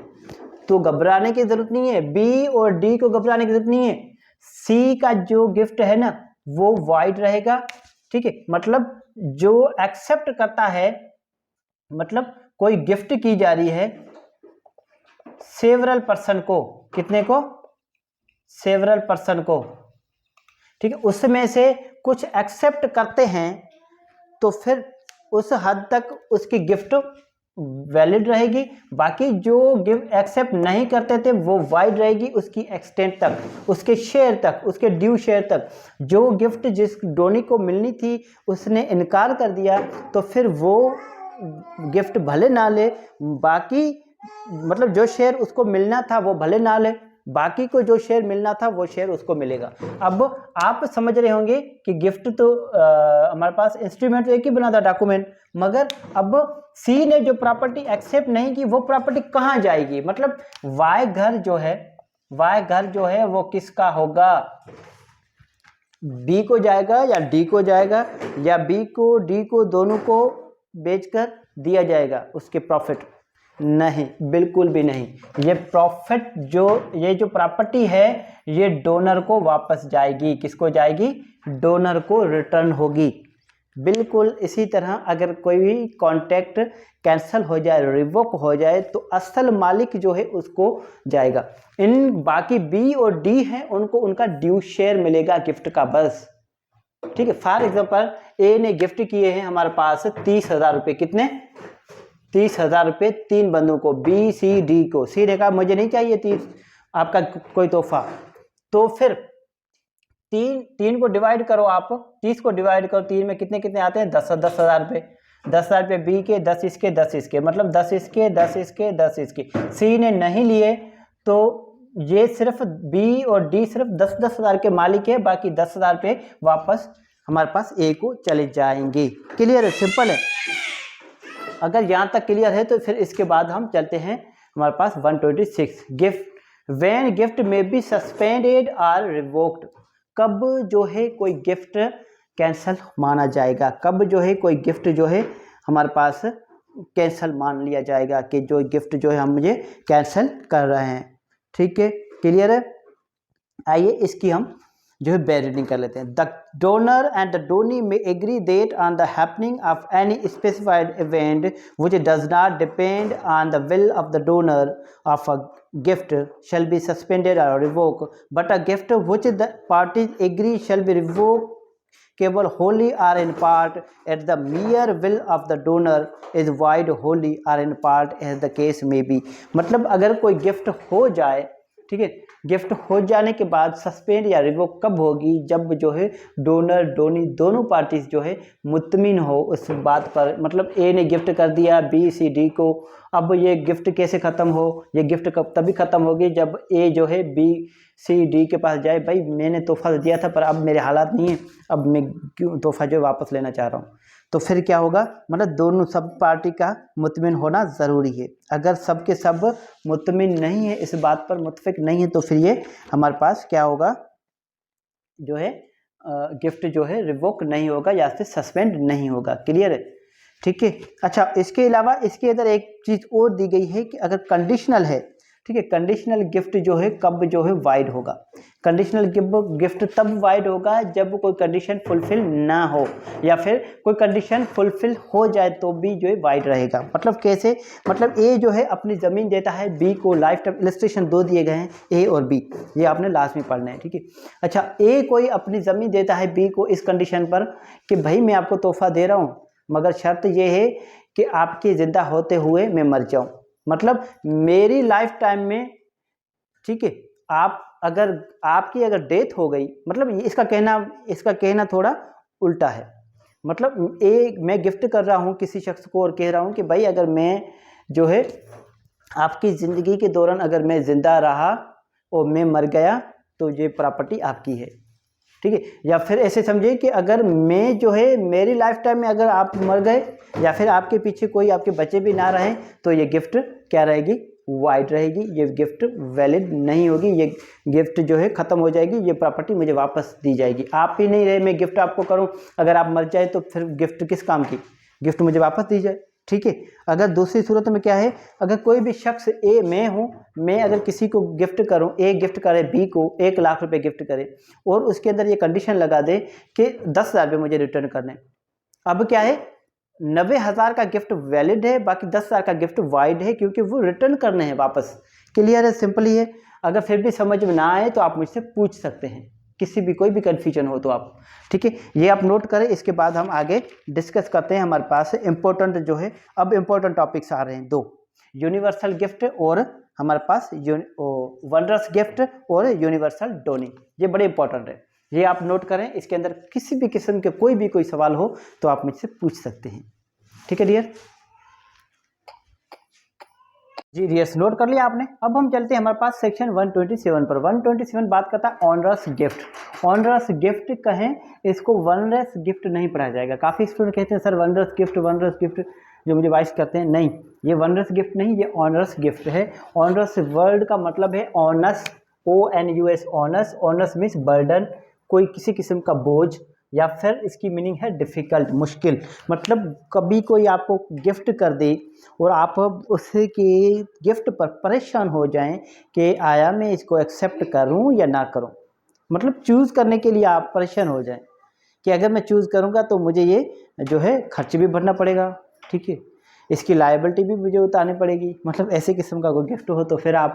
तो घबराने की जरूरत नहीं है, बी और डी को घबराने की जरूरत नहीं है, सी का जो गिफ्ट है ना वो वाइड रहेगा, ठीक है, मतलब जो एक्सेप्ट करता है, मतलब कोई गिफ्ट की जा रही है सेवरल पर्सन को, कितने को, सेवरल पर्सन को, ठीक है, उसमें से कुछ एक्सेप्ट करते हैं तो फिर उस हद तक उसकी गिफ्ट वैलिड रहेगी, बाकी जो गिफ्ट एक्सेप्ट नहीं करते थे वो वाइड रहेगी उसकी एक्सटेंट तक, उसके शेयर तक, उसके ड्यू शेयर तक। जो गिफ्ट जिस डोनी को मिलनी थी उसने इनकार कर दिया तो फिर वो गिफ्ट भले ना ले, बाकी मतलब जो शेयर उसको मिलना था वो भले ना ले, बाकी को जो शेयर मिलना था वो शेयर उसको मिलेगा। अब आप समझ रहे होंगे कि गिफ्ट तो हमारे पास इंस्ट्रूमेंट एक ही बना था, डॉक्यूमेंट, मगर अब सी ने जो प्रॉपर्टी एक्सेप्ट नहीं की वो प्रॉपर्टी कहाँ जाएगी, मतलब वाई घर जो है, वाई घर जो है वो किसका होगा, बी को जाएगा या डी को जाएगा, या बी को डी को दोनों को बेचकर दिया जाएगा उसके प्रॉफिट, नहीं, बिल्कुल भी नहीं। ये प्रॉफिट ये जो प्रॉपर्टी है ये डोनर को वापस जाएगी, किसको जाएगी, डोनर को रिटर्न होगी। बिल्कुल इसी तरह अगर कोई भी कॉन्ट्रैक्ट कैंसिल हो जाए, रिवोक हो जाए, तो असल मालिक जो है उसको जाएगा। इन बाकी बी और डी हैं उनको उनका ड्यू शेयर मिलेगा गिफ्ट का, बस, ठीक है। फॉर एग्जांपल ए ने गिफ्ट किए हैं हमारे पास 30,000 रुपये, कितने, 30,000 रुपये 3 बंदों को, बी सी डी को। सी ने कहा मुझे नहीं चाहिए 30 आपका कोई तोहफा, तो फिर तीन को डिवाइड करो, आप 30 को डिवाइड करो 3 में, कितने कितने आते हैं, 10,000 रुपये, 10,000 रुपये बी के, 10 इसके, 10 इसके, मतलब 10 इसके, 10 इसके, 10 इसके। सी ने नहीं लिए तो ये सिर्फ बी और डी सिर्फ 10,000 के मालिक है, बाकी 10,000 रुपये वापस हमारे पास ए को चले जाएंगे। क्लियर है, सिंपल है। अगर यहाँ तक क्लियर है तो फिर इसके बाद हम चलते हैं हमारे पास 126 गिफ्ट, व्हेन गिफ्ट में बी सस्पेंडेड और रिवोक्ड, कब जो है कोई गिफ्ट कैंसिल माना जाएगा, कब जो है कोई गिफ्ट जो है हमारे पास कैंसिल मान लिया जाएगा कि जो गिफ्ट जो है हम मुझे कैंसिल कर रहे हैं, ठीक है, क्लियर है। आइए इसकी हम जो है रीडिंग कर लेते हैं। The donor and the donee may agree that on the happening of any specified event which does not depend on the will of the donor of a gift shall be suspended or revoked, but a gift which the parties agree shall be revocable wholly or in part at the mere will of the donor is void wholly or in part as the case may be। मतलब अगर कोई gift हो जाए, ठीक है, gift हो जाने के बाद सस्पेंड या रिवोक कब होगी, जब जो है डोनर डोनी दोनों पार्टीज जो है मुतमिन हो उस बात पर, मतलब ए ने गिफ्ट कर दिया बी सी डी को, अब ये गिफ्ट कैसे ख़त्म हो, ये गिफ्ट कब तभी ख़त्म होगी जब ए जो है बी सी डी के पास जाए, भाई मैंने तोहफा दिया था पर अब मेरे हालात नहीं है, अब मैं क्यों तोहफा जो वापस लेना चाह रहा हूँ, तो फिर क्या होगा, मतलब दोनों सब पार्टी का मुतमिन होना ज़रूरी है। अगर सब के सब मुतमिन नहीं है, इस बात पर मुतफिक नहीं है, तो फिर ये हमारे पास क्या होगा, जो है गिफ्ट जो है रिवोक नहीं होगा या फिर सस्पेंड नहीं होगा। क्लियर है, ठीक है। अच्छा, इसके अलावा इसके अंदर एक चीज़ और दी गई है कि अगर कंडीशनल है, ठीक है, कंडीशनल गिफ्ट जो है कब जो है वाइड होगा, कंडीशनल गिफ्ट तब वाइड होगा जब कोई कंडीशन फुलफिल ना हो, या फिर कोई कंडीशन फुलफिल हो जाए तो भी जो है वाइड रहेगा। मतलब कैसे, मतलब ए जो है अपनी ज़मीन देता है बी को, लाइफ टाइम इलस्ट्रेशन 2 दिए गए हैं, ए और बी, ये आपने लास्ट में पढ़ना है, ठीक है। अच्छा, ए कोई अपनी ज़मीन देता है बी को इस कंडीशन पर कि भाई मैं आपको तोहफा दे रहा हूँ मगर शर्त ये है कि आपके ज़िंदा होते हुए मैं मर जाऊँ, मतलब मेरी लाइफ टाइम में, ठीक है, आप अगर आपकी अगर डेथ हो गई, मतलब इसका कहना थोड़ा उल्टा है, मतलब मैं गिफ्ट कर रहा हूँ किसी शख्स को और कह रहा हूँ कि भाई अगर मैं जो है आपकी ज़िंदगी के दौरान अगर मैं ज़िंदा रहा और मैं मर गया तो ये प्रॉपर्टी आपकी है, ठीक है। या फिर ऐसे समझिए कि अगर मैं जो है मेरी लाइफ टाइम में अगर आप मर गए या फिर आपके पीछे कोई आपके बच्चे भी ना रहें तो ये गिफ्ट क्या रहेगी, वाइड रहेगी, ये गिफ्ट वैलिड नहीं होगी, ये गिफ्ट जो है ख़त्म हो जाएगी, ये प्रॉपर्टी मुझे वापस दी जाएगी। आप ही नहीं रहे, मैं गिफ्ट आपको करूं, अगर आप मर जाए तो फिर गिफ्ट किस काम की, गिफ्ट मुझे वापस दी जाए, ठीक है। अगर दूसरी सूरत में क्या है, अगर कोई भी शख्स ए, मैं हूँ, मैं अगर किसी को गिफ्ट करूँ, ए गिफ्ट करे बी को 1 लाख रुपए गिफ्ट करे और उसके अंदर ये कंडीशन लगा दे कि 10,000 रुपये मुझे रिटर्न करने। अब क्या है, 90,000 का गिफ्ट वैलिड है, बाकी 10,000 का गिफ्ट वाइड है क्योंकि वो रिटर्न करने हैं वापस। क्लियर है, सिंपल ही है। अगर फिर भी समझ में ना आए तो आप मुझसे पूछ सकते हैं, किसी भी कोई भी कन्फ्यूजन हो तो आप, ठीक है। ये आप नोट करें, इसके बाद हम आगे डिस्कस करते हैं। हमारे पास इंपॉर्टेंट जो है, अब इंपॉर्टेंट टॉपिक्स आ रहे हैं 2, यूनिवर्सल गिफ्ट और हमारे पास वंडरस गिफ्ट और यूनिवर्सल डोनिंग। ये बड़े इंपॉर्टेंट है, ये आप नोट करें। इसके अंदर किसी भी किस्म के कोई सवाल हो तो आप मुझसे पूछ सकते हैं, ठीक है डियर। जी डियर्स, नोट कर लिया आपने। अब हम चलते हैं हमारे पास सेक्शन 127 पर। 127 बात करता है ऑनरस गिफ्ट। ऑनरस गिफ्ट कहें इसको, वनरस गिफ्ट नहीं पढ़ा जाएगा। काफ़ी स्टूडेंट कहते हैं सर वनरस गिफ्ट जो मुझे वाइस करते हैं, नहीं, ये वनरस गिफ्ट नहीं, ये ऑनरस गिफ्ट है। ऑनरस वर्ड का मतलब है ons, ONUS, ons. Ons means burden, कोई किसी किस्म का बोझ, या फिर इसकी मीनिंग है डिफ़िकल्ट, मुश्किल। मतलब कभी कोई आपको गिफ्ट कर दे और आप उसके गिफ्ट पर परेशान हो जाएं कि आया मैं इसको एक्सेप्ट करूं या ना करूं। मतलब चूज़ करने के लिए आप परेशान हो जाएं कि अगर मैं चूज़ करूंगा तो मुझे ये जो है खर्च भी भरना पड़ेगा, ठीक है, इसकी लायबिलिटी भी मुझे उतारनी पड़ेगी। मतलब ऐसे किस्म का कोई गिफ्ट हो तो फिर आप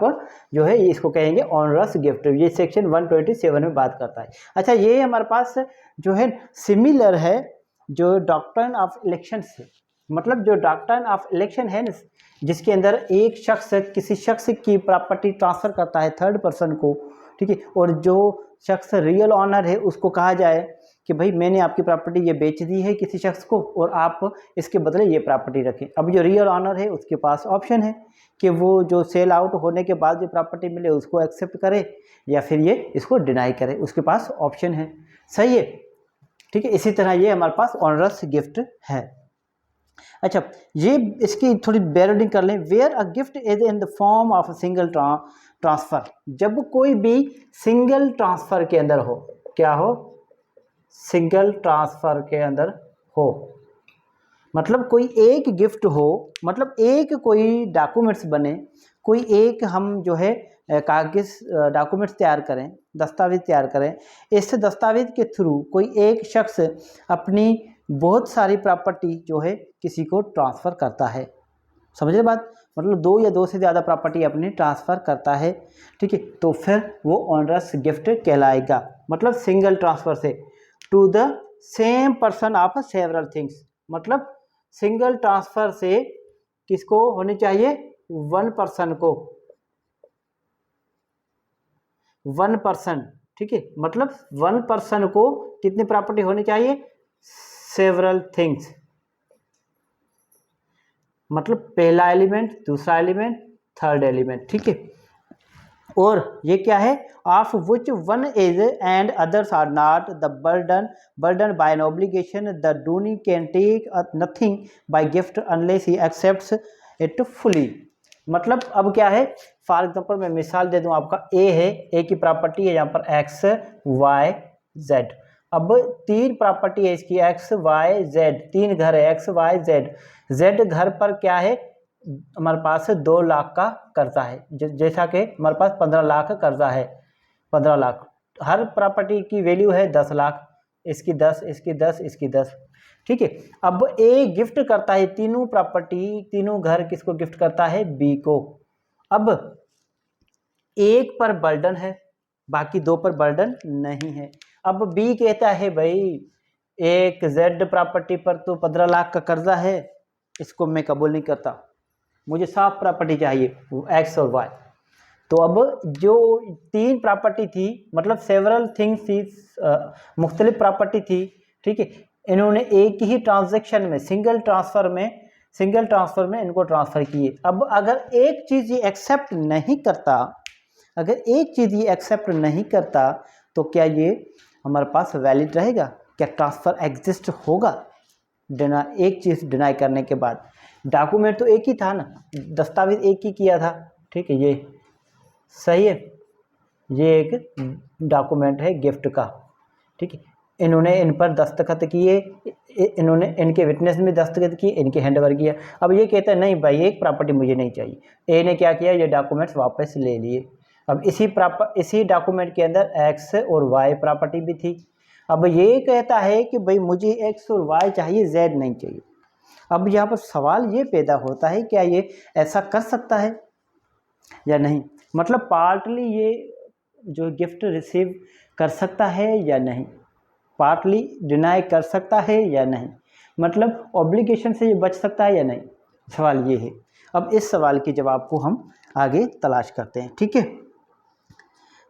जो है इसको कहेंगे ऑनरस गिफ्ट। ये सेक्शन 127 में बात करता है। अच्छा, ये हमारे पास जो है सिमिलर है जो डॉक्ट्रिन ऑफ इलेक्शन से। मतलब जो डॉक्ट्रिन ऑफ इलेक्शन है ना, जिसके अंदर एक शख्स किसी शख्स की प्रॉपर्टी ट्रांसफ़र करता है थर्ड पर्सन को, ठीक है, और जो शख्स रियल ऑनर है उसको कहा जाए कि भाई मैंने आपकी प्रॉपर्टी ये बेच दी है किसी शख्स को और आप इसके बदले ये प्रॉपर्टी रखें। अब जो रियल ऑनर है उसके पास ऑप्शन है कि वो जो सेल आउट होने के बाद जो प्रॉपर्टी मिले उसको एक्सेप्ट करे या फिर ये इसको डिनाई करे, उसके पास ऑप्शन है। सही है, ठीक है। इसी तरह ये हमारे पास ऑनरस गिफ्ट है। अच्छा, ये इसकी थोड़ी बैरोडिंग कर लें। Where a gift is in the form of single transfer, जब कोई भी सिंगल ट्रांसफ़र के अंदर हो, क्या हो, सिंगल ट्रांसफ़र के अंदर हो, मतलब कोई एक गिफ्ट हो, मतलब एक कोई डॉक्यूमेंट्स बने, कोई एक हम जो है कागज़ डॉक्यूमेंट्स तैयार करें, दस्तावेज़ तैयार करें। इस दस्तावेज़ के थ्रू कोई एक शख्स अपनी बहुत सारी प्रॉपर्टी जो है किसी को ट्रांसफ़र करता है। समझ रहे बात, मतलब 2 या 2 से ज़्यादा प्रॉपर्टी अपनी ट्रांसफ़र करता है, ठीक है, तो फिर वो ऑनरस गिफ्ट कहलाएगा। मतलब सिंगल ट्रांसफ़र से to the same person of several things, मतलब सिंगल ट्रांसफ़र से किसको होनी चाहिए, वन पर्सन को, वन पर्सन, ठीक है, मतलब वन पर्सन को कितनी प्रॉपर्टी होनी चाहिए, सेवरल थिंग्स। मतलब पहला एलिमेंट, दूसरा एलिमेंट, थर्ड एलिमेंट, ठीक है। और ये क्या है, of which one is and others are not the burden by an obligation, the donee can take nothing by gift unless he accepts it fully. मतलब अब क्या है, फॉर एग्जांपल मैं मिसाल दे दूं, आपका ए है, ए की प्रॉपर्टी है यहाँ पर एक्स वाई जेड। अब 3 प्रॉपर्टी है इसकी, एक्स वाई जेड, 3 घर है, एक्स वाई जेड। जेड घर पर क्या है, हमारे पास 2 लाख का कर्जा है, जैसा कि हमारे पास 15 लाख कर्जा है, 15 लाख। हर प्रॉपर्टी की वैल्यू है 10 लाख, इसकी 10, इसकी 10, इसकी 10, ठीक है। अब ए गिफ्ट करता है तीनों प्रॉपर्टी, तीनों घर किसको गिफ्ट करता है, बी को। अब एक पर बर्डन है, बाकी 2 पर बर्डन नहीं है। अब बी कहता है भाई एक जेड प्रॉपर्टी पर तो 15 लाख का कर्जा है, इसको मैं कबूल नहीं करता, मुझे साफ प्रॉपर्टी चाहिए, एक्स और वाई। तो अब जो 3 प्रॉपर्टी थी, मतलब सेवरल थिंग्स थी, मुख्तलिफ प्रॉपर्टी थी, ठीक है, इन्होंने एक ही ट्रांजैक्शन में, सिंगल ट्रांसफ़र में इनको ट्रांसफ़र किए। अब अगर एक चीज़ ये एक्सेप्ट नहीं करता, अगर एक चीज़ ये एक्सेप्ट नहीं करता तो क्या ये हमारे पास वैलिड रहेगा, क्या ट्रांसफ़र एग्जिस्ट होगा, एक चीज़ डिनाई करने के बाद। डॉक्यूमेंट तो एक ही था ना, दस्तावेज एक ही किया था, ठीक है, ये सही है, ये एक डॉक्यूमेंट है गिफ्ट का, ठीक है। इन्होंने इन पर दस्तखत किए, इन्होंने इनके विटनेस में दस्तखत किए, इनके हैंडओवर किया। अब ये कहता है नहीं भाई एक प्रॉपर्टी मुझे नहीं चाहिए। ए ने क्या किया, ये डॉक्यूमेंट्स वापस ले लिए। अब इसी डॉक्यूमेंट के अंदर एक्स और वाई प्रॉपर्टी भी थी। अब ये कहता है कि भाई मुझे एक्स और वाई चाहिए, जेड नहीं चाहिए। अब यहाँ पर सवाल ये पैदा होता है क्या ये ऐसा कर सकता है या नहीं, मतलब पार्टली ये जो गिफ्ट रिसीव कर सकता है या नहीं, पार्टली डिनाई कर सकता है या नहीं, मतलब ऑब्लिगेशन से ये बच सकता है या नहीं, सवाल ये है। अब इस सवाल के जवाब को हम आगे तलाश करते हैं, ठीक है।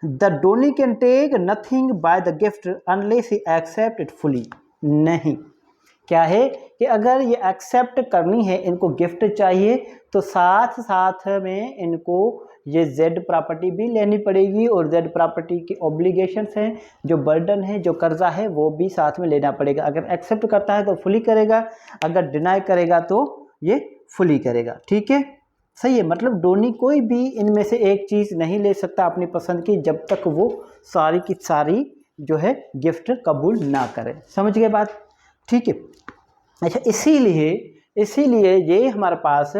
The donee can take nothing by the gift unless he accept it fully. नहीं, क्या है कि अगर ये एक्सेप्ट करनी है, इनको गिफ्ट चाहिए, तो साथ साथ में इनको ये जेड प्रॉपर्टी भी लेनी पड़ेगी और जेड प्रॉपर्टी की ऑब्लिगेशंस हैं, जो बर्डन है, जो कर्जा है, वो भी साथ में लेना पड़ेगा। अगर एक्सेप्ट करता है तो फुली करेगा, अगर डिनाई करेगा तो ये फुली करेगा, ठीक है, सही है। मतलब डोनी कोई भी इनमें से एक चीज़ नहीं ले सकता अपनी पसंद की जब तक वो सारी की सारी जो है गिफ्ट कबूल ना करे। समझ गए बात, ठीक है। अच्छा, इसीलिए ये हमारे पास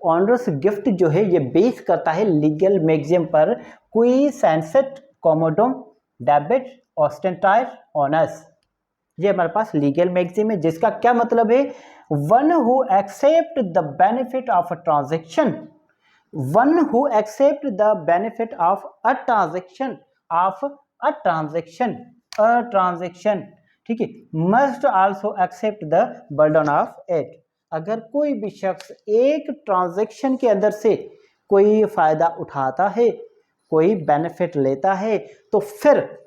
ऑनरस गिफ्ट जो है ये बेस करता है लीगल मैक्सिम पर, क्वी सेंसेट कॉमोडोम डेबिट ऑस्टेंटाइर ऑनर्स। ये हमारे पास लीगल मैक्सिम है, जिसका क्या मतलब है, one who accept the benefit of a transaction, one who accept the benefit of a transaction, ठीक है, must also accept the burden of it. अगर कोई भी शख्स एक ट्रांजैक्शन के अंदर से कोई फायदा उठाता है, कोई बेनिफिट लेता है, तो फिर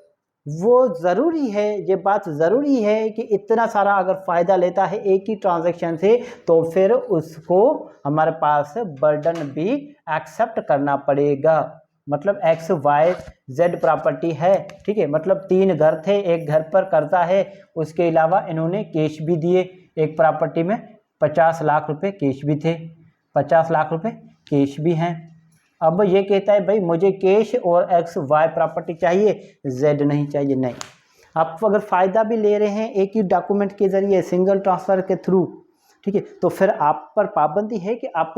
वो ज़रूरी है, ये बात ज़रूरी है कि इतना सारा अगर फ़ायदा लेता है एक ही ट्रांजैक्शन से, तो फिर उसको हमारे पास बर्डन भी एक्सेप्ट करना पड़ेगा। मतलब एक्स वाई जेड प्रॉपर्टी है, ठीक है, मतलब 3 घर थे, एक घर पर कर्जा है, उसके अलावा इन्होंने कैश भी दिए, एक प्रॉपर्टी में 50 लाख रुपए कैश भी थे, 50 लाख रुपए कैश भी हैं। अब ये कहता है भाई मुझे कैश और एक्स वाई प्रॉपर्टी चाहिए, जेड नहीं चाहिए। नहीं, आप अगर फ़ायदा भी ले रहे हैं एक ही डॉक्यूमेंट के ज़रिए, सिंगल ट्रांसफ़र के थ्रू, ठीक है, तो फिर आप पर पाबंदी है कि आप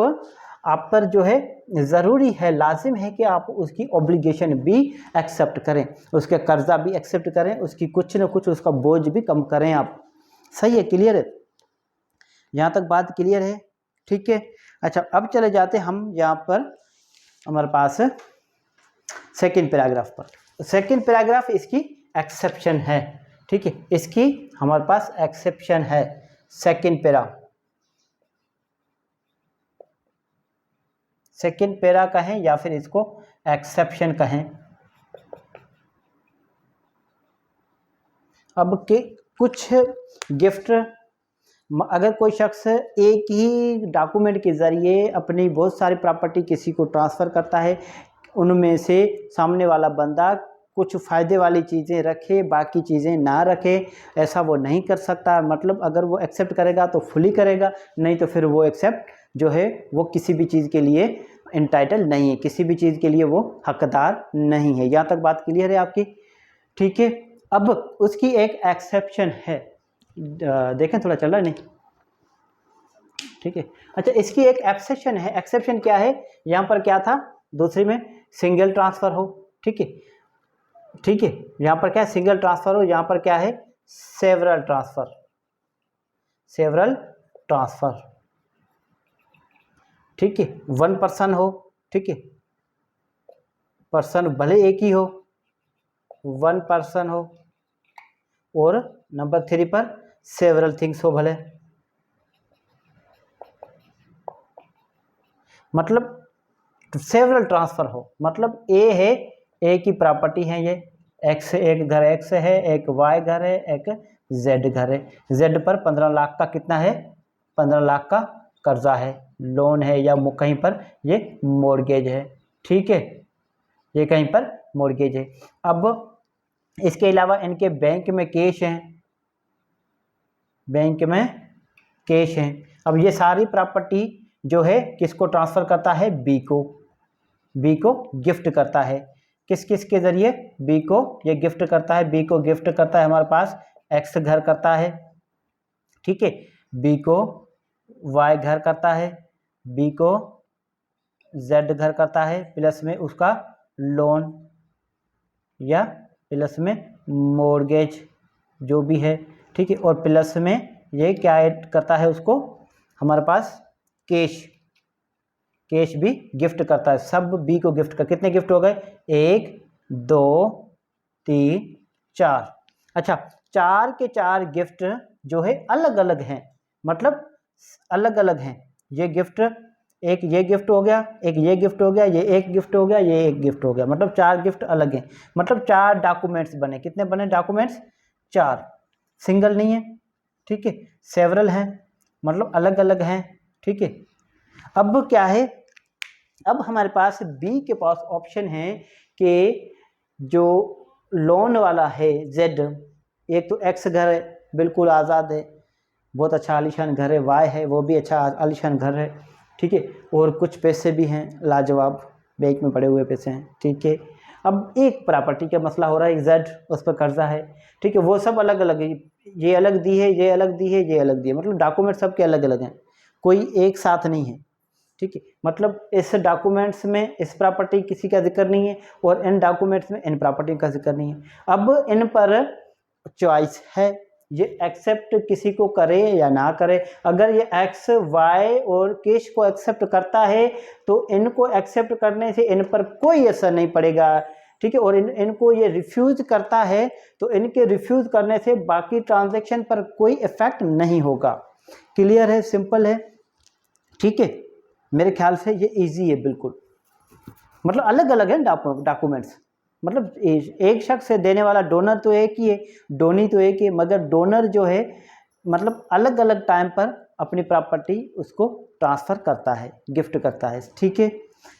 पर जो है ज़रूरी है, लाजिम है कि आप उसकी ऑब्लिगेशन भी एक्सेप्ट करें, उसके कर्जा भी एक्सेप्ट करें, उसकी कुछ न कुछ उसका बोझ भी कम करें आप। सही है, क्लियर है, यहाँ तक बात क्लियर है, ठीक है। अच्छा, अब चले जाते हम यहाँ पर हमारे पास सेकंड पैराग्राफ पर। सेकंड पैराग्राफ इसकी एक्सेप्शन है, ठीक है, इसकी हमारे पास एक्सेप्शन है। सेकंड पैरा कहें या फिर इसको एक्सेप्शन कहें। अब के कुछ गिफ्ट, अगर कोई शख्स एक ही डॉक्यूमेंट के ज़रिए अपनी बहुत सारी प्रॉपर्टी किसी को ट्रांसफ़र करता है, उनमें से सामने वाला बंदा कुछ फ़ायदे वाली चीज़ें रखे, बाकी चीज़ें ना रखे, ऐसा वो नहीं कर सकता। मतलब अगर वो एक्सेप्ट करेगा तो फुली करेगा, नहीं तो फिर वो एक्सेप्ट जो है वो किसी भी चीज़ के लिए इंटाइटल नहीं है, किसी भी चीज़ के लिए वो हकदार नहीं है। यहाँ तक बात क्लियर है आपकी, ठीक है। अब उसकी एक एक्सेप्शन है, देखें थोड़ा चल रहा है नहीं, ठीक है। अच्छा, इसकी एक एक्सेप्शन है। एक्सेप्शन क्या है, यहाँ पर क्या था, दूसरी में सिंगल ट्रांसफ़र हो, ठीक है, ठीक है, यहाँ पर क्या है, सिंगल ट्रांसफ़र हो, यहाँ पर क्या है, सेवरल ट्रांसफ़र, ठीक है, 1 पर्सन हो, ठीक है, पर्सन भले एक ही हो, 1 पर्सन हो, और नंबर 3 पर सेवरल थिंग्स हो भले, मतलब सेवरल ट्रांसफ़र हो, मतलब ए है, ए की प्रॉपर्टी है ये, एक्स, एक घर एक्स है, एक वाई घर है, एक जेड घर है। जेड पर 15 लाख का कितना है, 15 लाख का कर्जा है, लोन है, या कहीं पर ये मॉर्गेज है, ठीक है, ये कहीं पर मॉर्गेज है। अब इसके अलावा इनके बैंक में कैश हैं, बैंक में कैश हैं। अब ये सारी प्रॉपर्टी जो है किसको ट्रांसफ़र करता है, बी को गिफ्ट करता है। किस किस के ज़रिए, बी को ये गिफ्ट करता है, बी को गिफ्ट करता है हमारे पास एक्स घर करता है, ठीक है, बी को वाई घर करता है, बी को जेड घर करता है, प्लस में उसका लोन या प्लस में मॉर्गेज जो भी है, ठीक है, और प्लस में ये क्या ऐड करता है उसको, हमारे पास कैश भी गिफ्ट करता है, सब बी को गिफ्ट कर, कितने गिफ्ट हो गए, 1 2 3 4। अच्छा, 4 के 4 गिफ्ट जो है अलग अलग हैं, मतलब अलग अलग हैं, ये गिफ्ट, एक ये गिफ्ट हो गया, एक ये गिफ्ट हो गया, ये एक गिफ्ट हो गया, ये एक गिफ्ट हो गया, मतलब 4 गिफ्ट अलग हैं, मतलब 4 डॉक्यूमेंट्स बने, कितने बने डॉक्यूमेंट्स, 4, सिंगल नहीं है, ठीक है, सेवरल हैं, मतलब अलग अलग हैं, ठीक है। अब क्या है, अब हमारे पास बी के पास ऑप्शन है कि जो लोन वाला है जेड, एक तो एक्स घर है, बिल्कुल आज़ाद है, बहुत अच्छा आलीशान घर है, वाई है, वो भी अच्छा आलीशान घर है, ठीक है, और कुछ पैसे भी हैं लाजवाब, बैंक में पड़े हुए पैसे हैं, ठीक है। अब एक प्रॉपर्टी का मसला हो रहा है, जेड उस पर कर्जा है, ठीक है, वो सब अलग अलग है, ये अलग दी है, ये अलग दी है, ये अलग दी है, मतलब डॉक्यूमेंट सबके अलग अलग हैं, कोई एक साथ नहीं है, ठीक है, मतलब इस डॉक्यूमेंट्स में इस प्रॉपर्टी किसी का जिक्र नहीं है और इन डॉक्यूमेंट्स में इन प्रॉपर्टी का जिक्र नहीं है। अब इन पर चॉइस है, ये एक्सेप्ट किसी को करे या ना करे, अगर ये एक्स वाई और कैश को एक्सेप्ट करता है तो इनको एक्सेप्ट करने से इन पर कोई असर नहीं पड़ेगा, ठीक है, और इनको ये रिफ्यूज करता है तो इनके रिफ्यूज करने से बाकी ट्रांजैक्शन पर कोई इफेक्ट नहीं होगा। क्लियर है, सिंपल है, ठीक है, मेरे ख्याल से ये इजी है बिल्कुल, मतलब अलग अलग है डॉक्यूमेंट्स, मतलब एक शख्स से देने वाला डोनर तो एक ही है, डोनी तो एक ही है, मगर डोनर जो है मतलब अलग अलग टाइम पर अपनी प्रॉपर्टी उसको ट्रांसफ़र करता है, गिफ्ट करता है, ठीक है,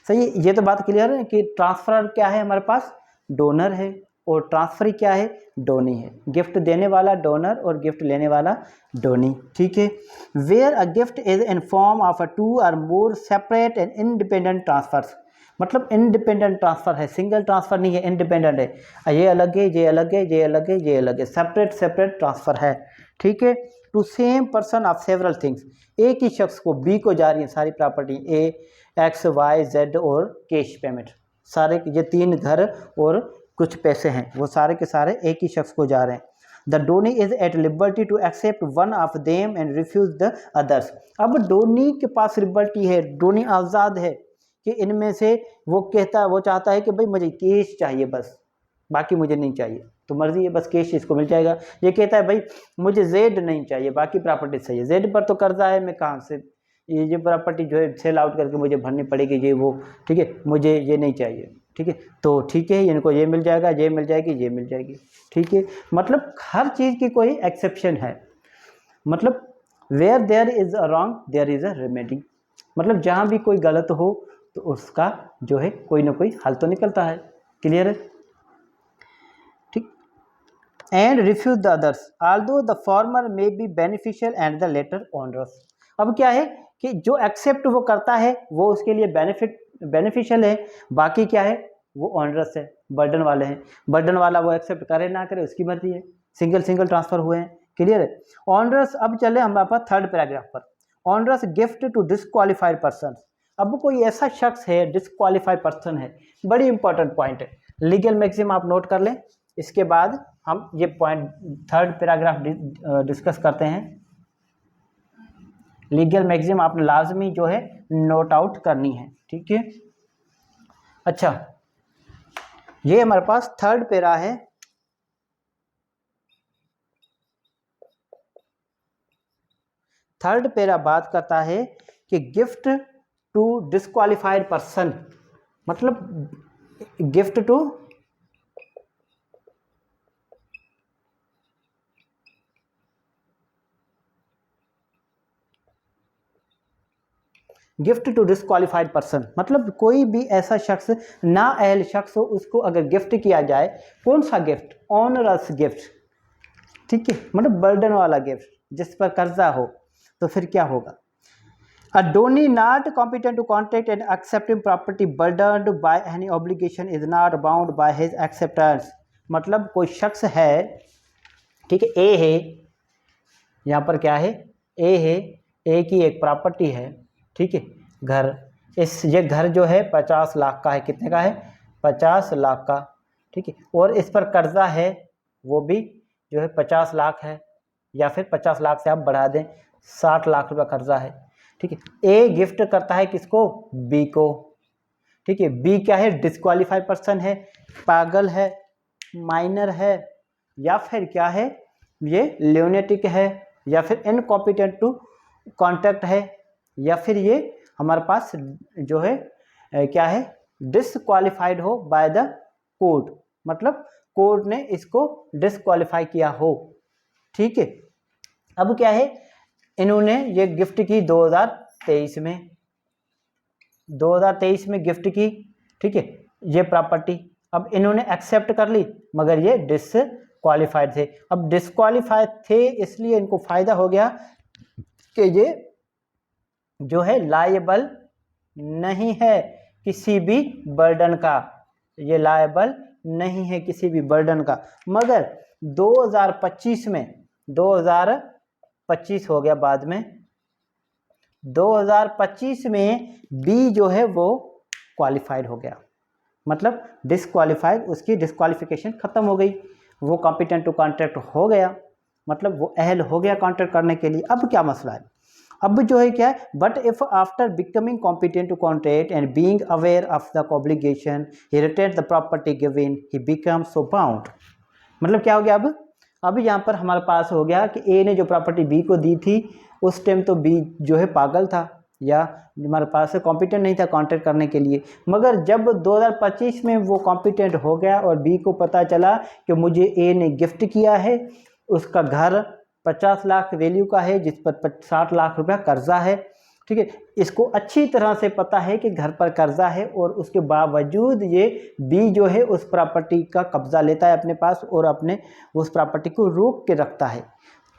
सही है, ये तो बात क्लियर है कि ट्रांसफर क्या है, हमारे पास डोनर है और ट्रांसफर क्या है, डोनी है, गिफ्ट देने वाला डोनर और गिफ्ट लेने वाला डोनी, ठीक है। Where a gift is in form of a 2 और more separate and independent transfers, मतलब इंडिपेंडेंट ट्रांसफर है, सिंगल ट्रांसफर नहीं है, इंडिपेंडेंट है, ये अलग है, ये अलग है, ये अलग है, ये अलग है, सेपरेट ट्रांसफर है, ठीक है। To same person of several things, एक ही शख्स को, बी को जा रही है सारी प्रॉपर्टी, ए एक्स वाई जेड और कैश पेमेंट, सारे ये 3 घर और कुछ पैसे हैं, वो सारे के सारे एक ही शख्स को जा रहे हैं। The donee is at liberty to accept one of them and refuse the others, अब डोनी के पास लिबर्टी है, डोनी आज़ाद है कि इनमें से वो कहता है, वो चाहता है कि भाई मुझे कैश चाहिए बस, बाकी मुझे नहीं चाहिए, तो मर्जी है, बस कैश इसको मिल जाएगा। ये कहता है भाई मुझे जेड नहीं चाहिए, बाकी प्रॉपर्टी चाहिए, जेड पर तो कर्जा है, मैं कहाँ से ये प्रॉपर्टी जो है सेल आउट करके मुझे भरनी पड़ेगी, ये वो, ठीक है, मुझे ये नहीं चाहिए, ठीक है, तो ठीक है, इनको ये मिल जाएगा, ये मिल जाएगी, ये मिल जाएगी, ठीक है, मतलब हर चीज़ की कोई एक्सेप्शन है, मतलब where there is a wrong there is a remedy, मतलब जहाँ भी कोई गलत हो तो उसका जो है कोई ना कोई हल तो निकलता है। क्लियर है, ठीक। And refuse the others although the former may be beneficial and the latter onerous, अब क्या है कि जो एक्सेप्ट वो करता है वो उसके लिए बेनिफिशियल है, बाकी क्या है वो ऑनरस है, बर्डन वाले हैं, बर्डन वाला वो एक्सेप्ट करे ना करे उसकी मर्जी है, सिंगल ट्रांसफर हुए हैं। क्लियर है, ऑनरस। अब चले हमारे पास 3rd पैराग्राफ पर, onerous gift to disqualified person, अब कोई ऐसा शख्स है डिस्क्वालीफाइड पर्सन है, बड़ी इंपॉर्टेंट पॉइंट है, लीगल मैक्सिम आप नोट कर लें, इसके बाद हम ये पॉइंट 3rd पैराग्राफ डिस्कस करते हैं। लीगल मैक्सिम आपने लाजमी जो है नोट आउट करनी है, ठीक है। अच्छा, ये हमारे पास 3rd पैरा है, थर्ड पैरा बात करता है कि गिफ्ट टू डिस्क्वालीफाइड पर्सन, मतलब गिफ्ट टू डिस्क्वालीफाइड पर्सन, मतलब कोई भी ऐसा शख्स ना अहल शख्स हो, उसको अगर गिफ्ट किया जाए, कौन सा गिफ्ट, ऑनरस गिफ्ट, ठीक है, मतलब बर्डन वाला गिफ्ट जिस पर कर्जा हो, तो फिर क्या होगा, a donee not competent to contract and accepting property burdened by any obligation is not bound by his acceptance, मतलब कोई शख्स है ठीक है। ए है, यहाँ पर क्या है, ए है, ए की एक प्रॉपर्टी है, ठीक है, घर। ये घर जो है 50 लाख का है, कितने का है, 50 लाख का, ठीक है। और इस पर कर्जा है, वो भी जो है 50 लाख है, या फिर 50 लाख से आप बढ़ा दें 60 लाख रुपया कर्जा है, ठीक है। ए गिफ्ट करता है किसको, बी को, ठीक है। बी क्या है, डिस्क्वालीफाइड पर्सन है, पागल है, माइनर है, या फिर क्या है, ये ल्यूनेटिक है, या फिर इनकॉम्पिटेंट टू कॉन्टैक्ट है, या फिर ये हमारे पास जो है क्या है, डिसक्वालीफाइड हो बाय द कोर्ट, मतलब कोर्ट ने इसको डिसक्वालीफाई किया हो, ठीक है। अब क्या है, इन्होंने ये गिफ्ट की 2023 में, 2023 में गिफ्ट की, ठीक है, ये प्रॉपर्टी। अब इन्होंने एक्सेप्ट कर ली, मगर ये डिसक्वालीफाइड थे। अब डिसक्वालीफाइड थे इसलिए इनको फायदा हो गया कि ये जो है लायबल नहीं है किसी भी बर्डन का, ये लायबल नहीं है किसी भी बर्डन का। मगर 2025 में, 2025 हो गया बाद में, 2025 में बी जो है वो क्वालिफाइड हो गया, मतलब डिसक्वालीफाइड, उसकी डिसक्वालिफिकेशन खत्म हो गई, वो कॉम्पिटेंट टू कॉन्ट्रैक्ट हो गया, मतलब वो अहल हो गया कॉन्ट्रैक्ट करने के लिए। अब क्या मसला है, अब जो है क्या है, but if after becoming competent to contract and being aware of the obligation he retain the property given he become so bound. मतलब क्या हो गया, अब यहाँ पर हमारे पास हो गया कि ए ने जो प्रॉपर्टी बी को दी थी, उस टाइम तो बी जो है पागल था या हमारे पास कॉम्पिटेंट नहीं था कॉन्ट्रैक्ट करने के लिए, मगर जब 2025 में वो कॉम्पिटेंट हो गया और बी को पता चला कि मुझे ए ने गिफ्ट किया है, उसका घर 50 लाख वैल्यू का है, जिस पर 60 लाख रुपया कर्जा है, ठीक है। इसको अच्छी तरह से पता है कि घर पर कर्जा है, और उसके बावजूद ये बी जो है उस प्रॉपर्टी का कब्जा लेता है अपने पास और अपने उस प्रॉपर्टी को रोक के रखता है।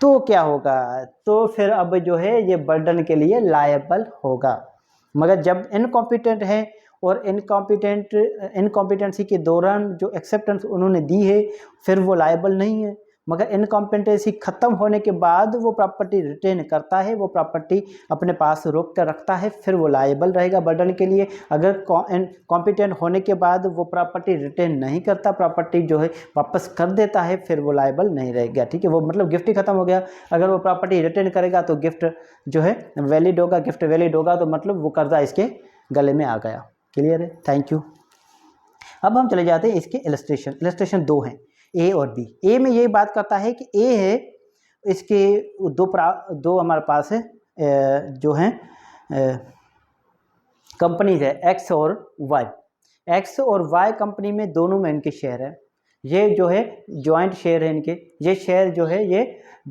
तो क्या होगा, तो फिर अब जो है ये बर्डन के लिए लायबल होगा। मगर जब इनकॉम्पिटेंट है और इनकॉम्पिटेंसी के दौरान जो एक्सेप्टेंस उन्होंने दी है, फिर वो लायबल नहीं है। मगर इनकॉम्पिटेंसी खत्म होने के बाद वो प्रॉपर्टी रिटेन करता है, वो प्रॉपर्टी अपने पास रोक कर रखता है, फिर वो लायबल रहेगा बर्डन के लिए। अगर कॉम्पिटेंट होने के बाद वो प्रॉपर्टी रिटेन नहीं करता, प्रॉपर्टी जो है वापस कर देता है, फिर वो लायबल नहीं रहेगा, ठीक है। वो मतलब गिफ्ट ही खत्म हो गया। अगर वो प्रॉपर्टी रिटेन करेगा तो गिफ्ट जो है वैलिड होगा, गिफ्ट वैलिड होगा तो मतलब वो कर्जा इसके गले में आ गया। क्लियर है, थैंक यू। अब हम चले जाते हैं इसके इलस्ट्रेशन दो हैं, ए और बी। ए में ये बात करता है कि ए है, इसके दो हमारे पास है जो हैं कंपनीज है, एक्स और वाई। एक्स और वाई कंपनी में दोनों में इनके शेयर है, ये जो है जॉइंट शेयर है इनके। ये शेयर जो है ये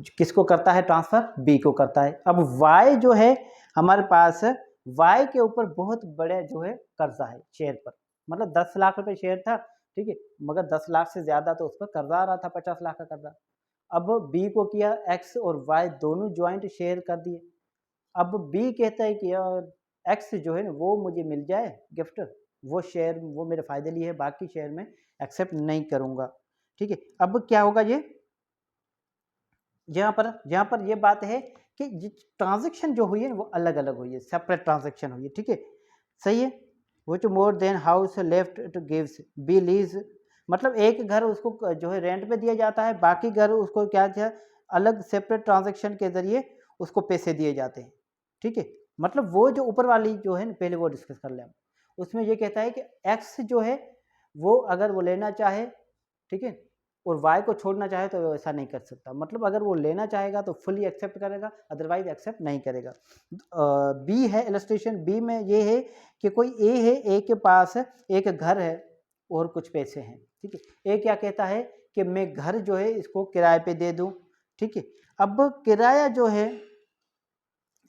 किसको करता है ट्रांसफ़र, बी को करता है। अब वाई जो है हमारे पास, वाई के ऊपर बहुत बड़ा जो है कर्जा है शेयर पर, मतलब 10 लाख रुपए शेयर था, ठीक है, मगर 10 लाख से ज़्यादा तो उस पर कर्जा आ रहा था, 50 लाख का कर्जा। अब बी को किया, एक्स और वाई दोनों ज्वाइंट शेयर कर दिए। अब बी कहता है कि यार एक्स जो है ना वो मुझे मिल जाए गिफ्ट, वो शेयर वो मेरे फ़ायदे लिए है, बाकी शेयर में एक्सेप्ट नहीं करूँगा, ठीक है। अब क्या होगा, ये यहाँ पर ये बात है कि ट्रांजेक्शन जो हुई है वो अलग अलग हुई है, सेपरेट ट्रांजेक्शन हुई है, ठीक है, सही है। Which more than house left to gives be lease, मतलब एक घर उसको जो है रेंट पे दिया जाता है, बाकी घर उसको क्या किया, अलग सेपरेट ट्रांजेक्शन के जरिए उसको पैसे दिए जाते हैं, ठीक है। मतलब वो जो ऊपर वाली जो है ना, पहले वो डिस्कस कर लें। उसमें ये कहता है कि एक्स जो है वो अगर वो लेना चाहे, ठीक है, और वाई को छोड़ना चाहे तो ऐसा नहीं कर सकता, मतलब अगर वो लेना चाहेगा तो फुली एक्सेप्ट करेगा, अदरवाइज एक्सेप्ट नहीं करेगा। बी है इलस्ट्रेशन, बी में ये है कि कोई ए है, ए के पास एक घर है और कुछ पैसे हैं, ठीक है। ए क्या कहता है कि मैं घर जो है इसको किराए पे दे दूं, ठीक है। अब किराया जो है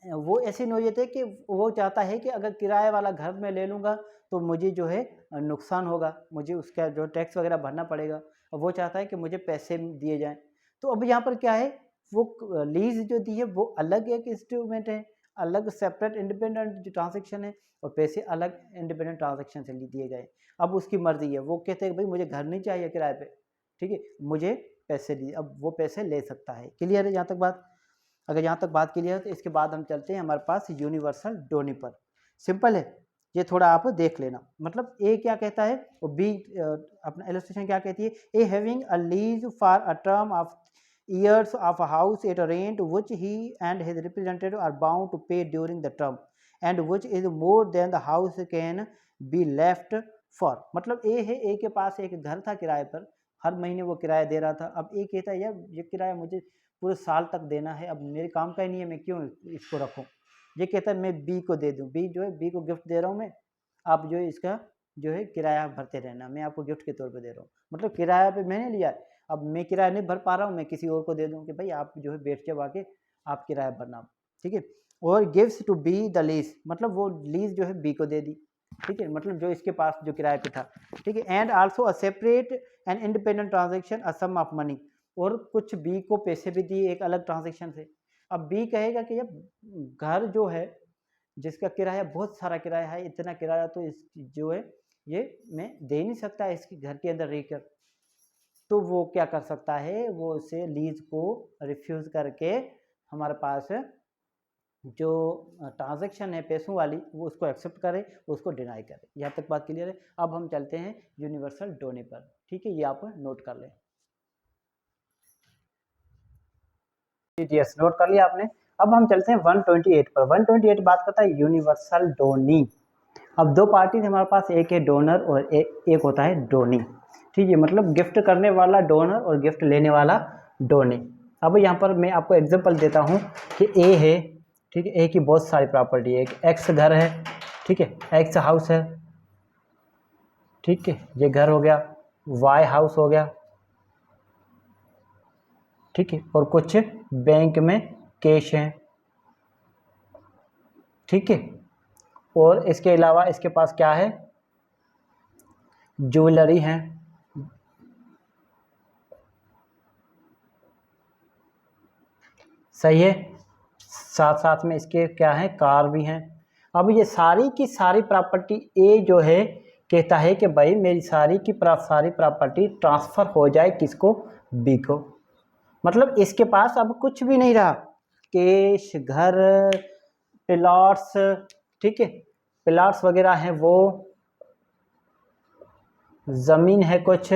वो ऐसी नौयत है कि वो चाहता है कि अगर किराए वाला घर मैं ले लूँगा तो मुझे जो है नुकसान होगा, मुझे उसका जो टैक्स वगैरह भरना पड़ेगा, और वो चाहता है कि मुझे पैसे दिए जाएं। तो अब यहाँ पर क्या है, वो लीज जो दी है वो अलग एक इंस्ट्रूमेंट है, अलग सेपरेट इंडिपेंडेंट ट्रांजेक्शन है, और पैसे अलग इंडिपेंडेंट ट्रांजेक्शन से दिए गए। अब उसकी मर्जी है, वो कहते हैं भाई मुझे घर नहीं चाहिए किराए पे, ठीक है, मुझे पैसे लिए, अब वो पैसे ले सकता है। क्लियर है यहाँ तक बात? अगर यहाँ तक बात क्लियर है तो इसके बाद हम चलते हैं हमारे पास यूनिवर्सल डोनी पर। सिंपल है, ये थोड़ा आप देख लेना। मतलब ए क्या कहता है और बी अपना इलस्ट्रेशन क्या कहती है। ए having a lease for a term of years of a house at a rent which he and his representative are bound to pay during the term and which is more than the house can be left for। मतलब ए है, ए के पास एक घर था किराए पर, हर महीने वो किराया दे रहा था। अब ए कहता है यार ये किराया मुझे पूरे साल तक देना है, अब मेरे काम का ही नहीं है, मैं क्यों इसको रखूं। ये कहता है मैं बी को दे दूं, बी जो है बी को गिफ्ट दे रहा हूं मैं, आप जो है इसका जो है किराया भरते रहना, मैं आपको गिफ्ट के तौर पे दे रहा हूँ। मतलब किराया पे मैंने लिया है, अब मैं किराया नहीं भर पा रहा हूँ, मैं किसी और को दे दूँ कि भाई आप जो है बैठ जाओ आके आप किराया भरना, ठीक है। और gives to be the lease, मतलब वो लीज जो है बी को दे दी, ठीक है, मतलब जो इसके पास जो किराए पे था, ठीक है। And also a separate and independent transaction a sum of money, और कुछ बी को पैसे भी दिए एक अलग ट्रांजेक्शन से। अब बी कहेगा कि जब घर जो है जिसका किराया बहुत सारा किराया है, इतना किराया तो इस जो है ये मैं दे नहीं सकता इसके घर के अंदर रहकर, तो वो क्या कर सकता है, वो उसे लीज को रिफ्यूज़ करके हमारे पास जो ट्रांजैक्शन है पैसों वाली वो उसको एक्सेप्ट करे, उसको डिनाई करे। यहाँ तक बात क्लियर है। अब हम चलते हैं यूनिवर्सल डोनी पर, ठीक है, ये आप नोट कर लें। यस, नोट कर लिया आपने। अब हम चलते हैं 128 पर। 128 बात करता है यूनिवर्सल डोनी। अब दो पार्टी हमारे पास, एक है डोनर और एक होता है डोनी, ठीक है, मतलब गिफ्ट करने वाला डोनर और गिफ्ट लेने वाला डोनी। अब यहाँ पर मैं आपको एग्जांपल देता हूँ कि ए है, ठीक है, ए की बहुत सारी प्रॉपर्टी है, एक एक्स घर है, ठीक है, एक्स हाउस है, ठीक है, ये घर हो गया, वाई हाउस हो गया, ठीक है, और कुछ बैंक में कैश है, ठीक है, और इसके अलावा इसके पास क्या है, ज्वेलरी है, सही है, साथ साथ में इसके क्या है, कार भी हैं। अब ये सारी की सारी प्रॉपर्टी ए जो है कहता है कि भाई मेरी सारी की सारी प्रॉपर्टी ट्रांसफ़र हो जाए किसको, बी को। मतलब इसके पास अब कुछ भी नहीं रहा, कैश, घर, प्लॉट्स, ठीक है, प्लॉट्स वगैरह हैं, वो ज़मीन है कुछ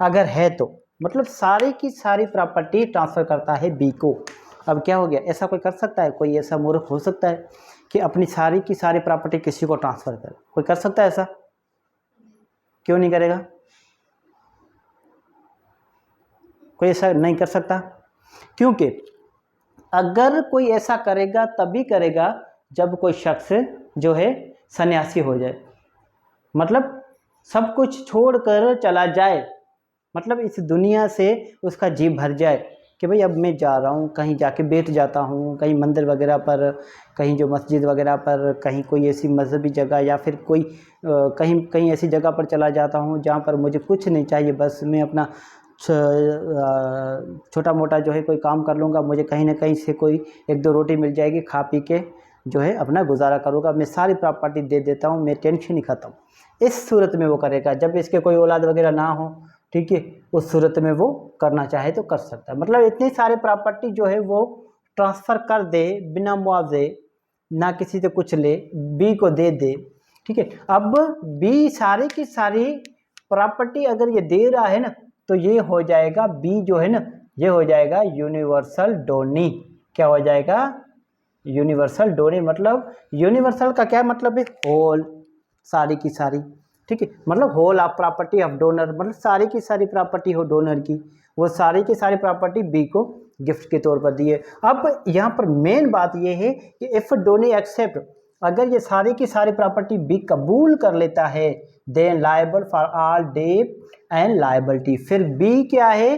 अगर है तो, मतलब सारी की सारी प्रॉपर्टी ट्रांसफ़र करता है बी को। अब क्या हो गया, ऐसा कोई कर सकता है, कोई ऐसा मूर्ख हो सकता है कि अपनी सारी की सारी प्रॉपर्टी किसी को ट्रांसफ़र करे? कोई कर सकता है ऐसा? क्यों नहीं करेगा? कोई ऐसा नहीं कर सकता, क्योंकि अगर कोई ऐसा करेगा तभी करेगा जब कोई शख्स जो है सन्यासी हो जाए, मतलब सब कुछ छोड़कर चला जाए, मतलब इस दुनिया से उसका जी भर जाए कि भाई अब मैं जा रहा हूँ, कहीं जाके बैठ जाता हूँ, कहीं मंदिर वगैरह पर, कहीं जो मस्जिद वगैरह पर, कहीं कोई ऐसी मजहबी जगह, या फिर कोई कहीं कहीं ऐसी जगह पर चला जाता हूँ जहाँ पर मुझे कुछ नहीं चाहिए, बस मैं अपना छोटा मोटा जो है कोई काम कर लूँगा, मुझे कहीं ना कहीं से कोई एक दो रोटी मिल जाएगी, खा पी के जो है अपना गुजारा करूँगा, मैं सारी प्रॉपर्टी दे देता हूँ, मैं टेंशन ही खत्म। इस सूरत में वो करेगा जब इसके कोई औलाद वगैरह ना हो, ठीक है, उस सूरत में वो करना चाहे तो कर सकता है। मतलब इतनी सारी प्रॉपर्टी जो है वो ट्रांसफ़र कर दे बिना मुआवजे, ना किसी से कुछ ले, बी को दे दे, ठीक है। अब बी सारी की सारी प्रॉपर्टी अगर ये दे रहा है ना, तो ये हो जाएगा बी जो है ना, ये हो जाएगा यूनिवर्सल डोनी। क्या हो जाएगा? Universal Downey. मतलब यूनिवर्सल का क्या मतलब है? होल, सारी की सारी, ठीक है, मतलब whole of property of donor, मतलब सारी की सारी प्रॉपर्टी हो डोनर की, वो सारी की सारी प्रॉपर्टी बी को गिफ्ट के तौर पर दिए। अब यहाँ पर मेन बात ये है कि इफ़ डोनी एक्सेप्ट, अगर ये सारी की सारी प्रॉपर्टी बी कबूल कर लेता है, then liable for all debt and liability, फिर बी क्या है,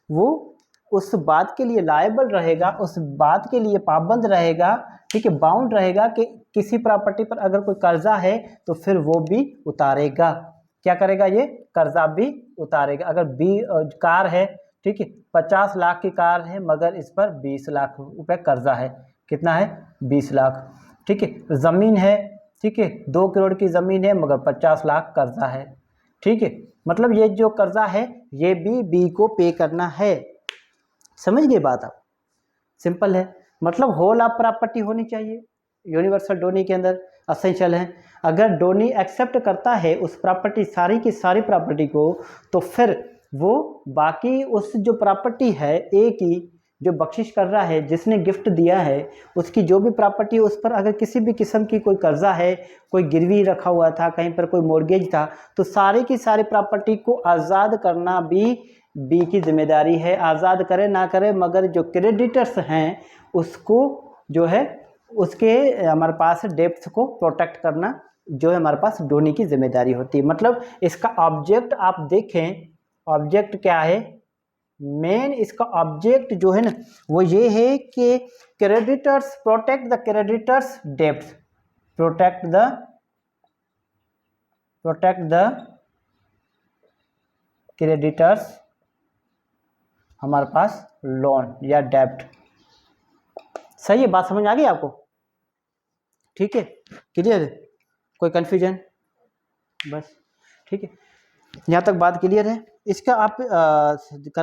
वो उस बात के लिए लायबल रहेगा, उस बात के लिए पाबंद रहेगा, ठीक है, बाउंड रहेगा कि किसी प्रॉपर्टी पर अगर कोई कर्जा है तो फिर वो भी उतारेगा। क्या करेगा? ये कर्जा भी उतारेगा। अगर बी कार है, ठीक है, 50 लाख की कार है मगर इस पर 20 लाख रुपए कर्जा है, कितना है? 20 लाख, ठीक है। ज़मीन है, ठीक है, 2 करोड़ की ज़मीन है मगर 50 लाख कर्जा है, ठीक है। मतलब ये जो कर्जा है ये भी बी को पे करना है। समझ गए बात आप? सिंपल है, मतलब होल ऑफ प्रॉपर्टी होनी चाहिए यूनिवर्सल डोनी के अंदर, असेंशियल है। अगर डोनी एक्सेप्ट करता है उस प्रॉपर्टी सारी की सारी प्रॉपर्टी को, तो फिर वो बाकी उस जो प्रॉपर्टी है ए की जो बख्शिश कर रहा है, जिसने गिफ्ट दिया है, उसकी जो भी प्रॉपर्टी है उस पर अगर किसी भी किस्म की कोई कर्जा है, कोई गिरवी रखा हुआ था, कहीं पर कोई मॉर्गेज था, तो सारी की सारी प्रॉपर्टी को आज़ाद करना भी बी की जिम्मेदारी है। आज़ाद करे ना करे, मगर जो क्रेडिटर्स हैं उसको जो है उसके हमारे पास डेप्थ को प्रोटेक्ट करना जो है हमारे पास डोनी की जिम्मेदारी होती है। मतलब इसका ऑब्जेक्ट आप देखें, ऑब्जेक्ट क्या है, मेन इसका ऑब्जेक्ट जो है ना वो ये है कि creditors protect the creditors depth, protect the creditors हमारे पास लोन या डेब्ट। सही है, बात समझ आ गई आपको? ठीक है, क्लियर है, कोई कन्फ्यूजन? बस ठीक है, यहाँ तक बात क्लियर है। इसका आप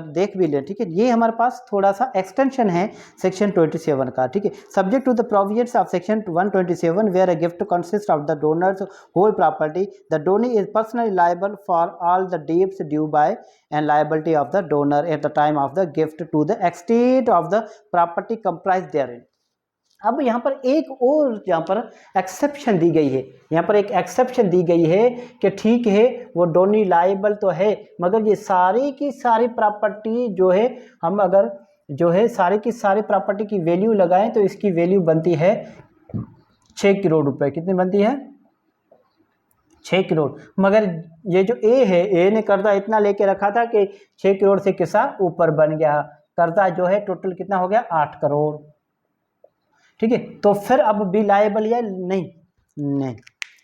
देख भी लें, ठीक है। ये हमारे पास थोड़ा सा एक्सटेंशन है सेक्शन 27 का, ठीक है। Subject to the provisions of section 127 where a gift consist of the donor's whole property, the donee is personally liable for all the debts due by and liability of the donor at the time of the gift to the extent of the property comprised therein. अब यहाँ पर एक और यहाँ पर exception दी गई है, यहाँ पर एक एक्सेप्शन दी गई है कि ठीक है वो डोनी लायबल तो है, मगर ये सारी की सारी प्रॉपर्टी जो है, हम अगर जो है सारी की सारी प्रॉपर्टी की वैल्यू लगाएं तो इसकी वैल्यू बनती है 6 करोड़ रुपए। कितनी बनती है? 6 करोड़। मगर ये जो ए है, ए ने कर्जा इतना लेके रखा था कि 6 करोड़ से किस्सा ऊपर बन गया, कर्जा जो है टोटल कितना हो गया? 8 करोड़। ठीक है, तो फिर अब बी लायबल या नहीं? नहीं।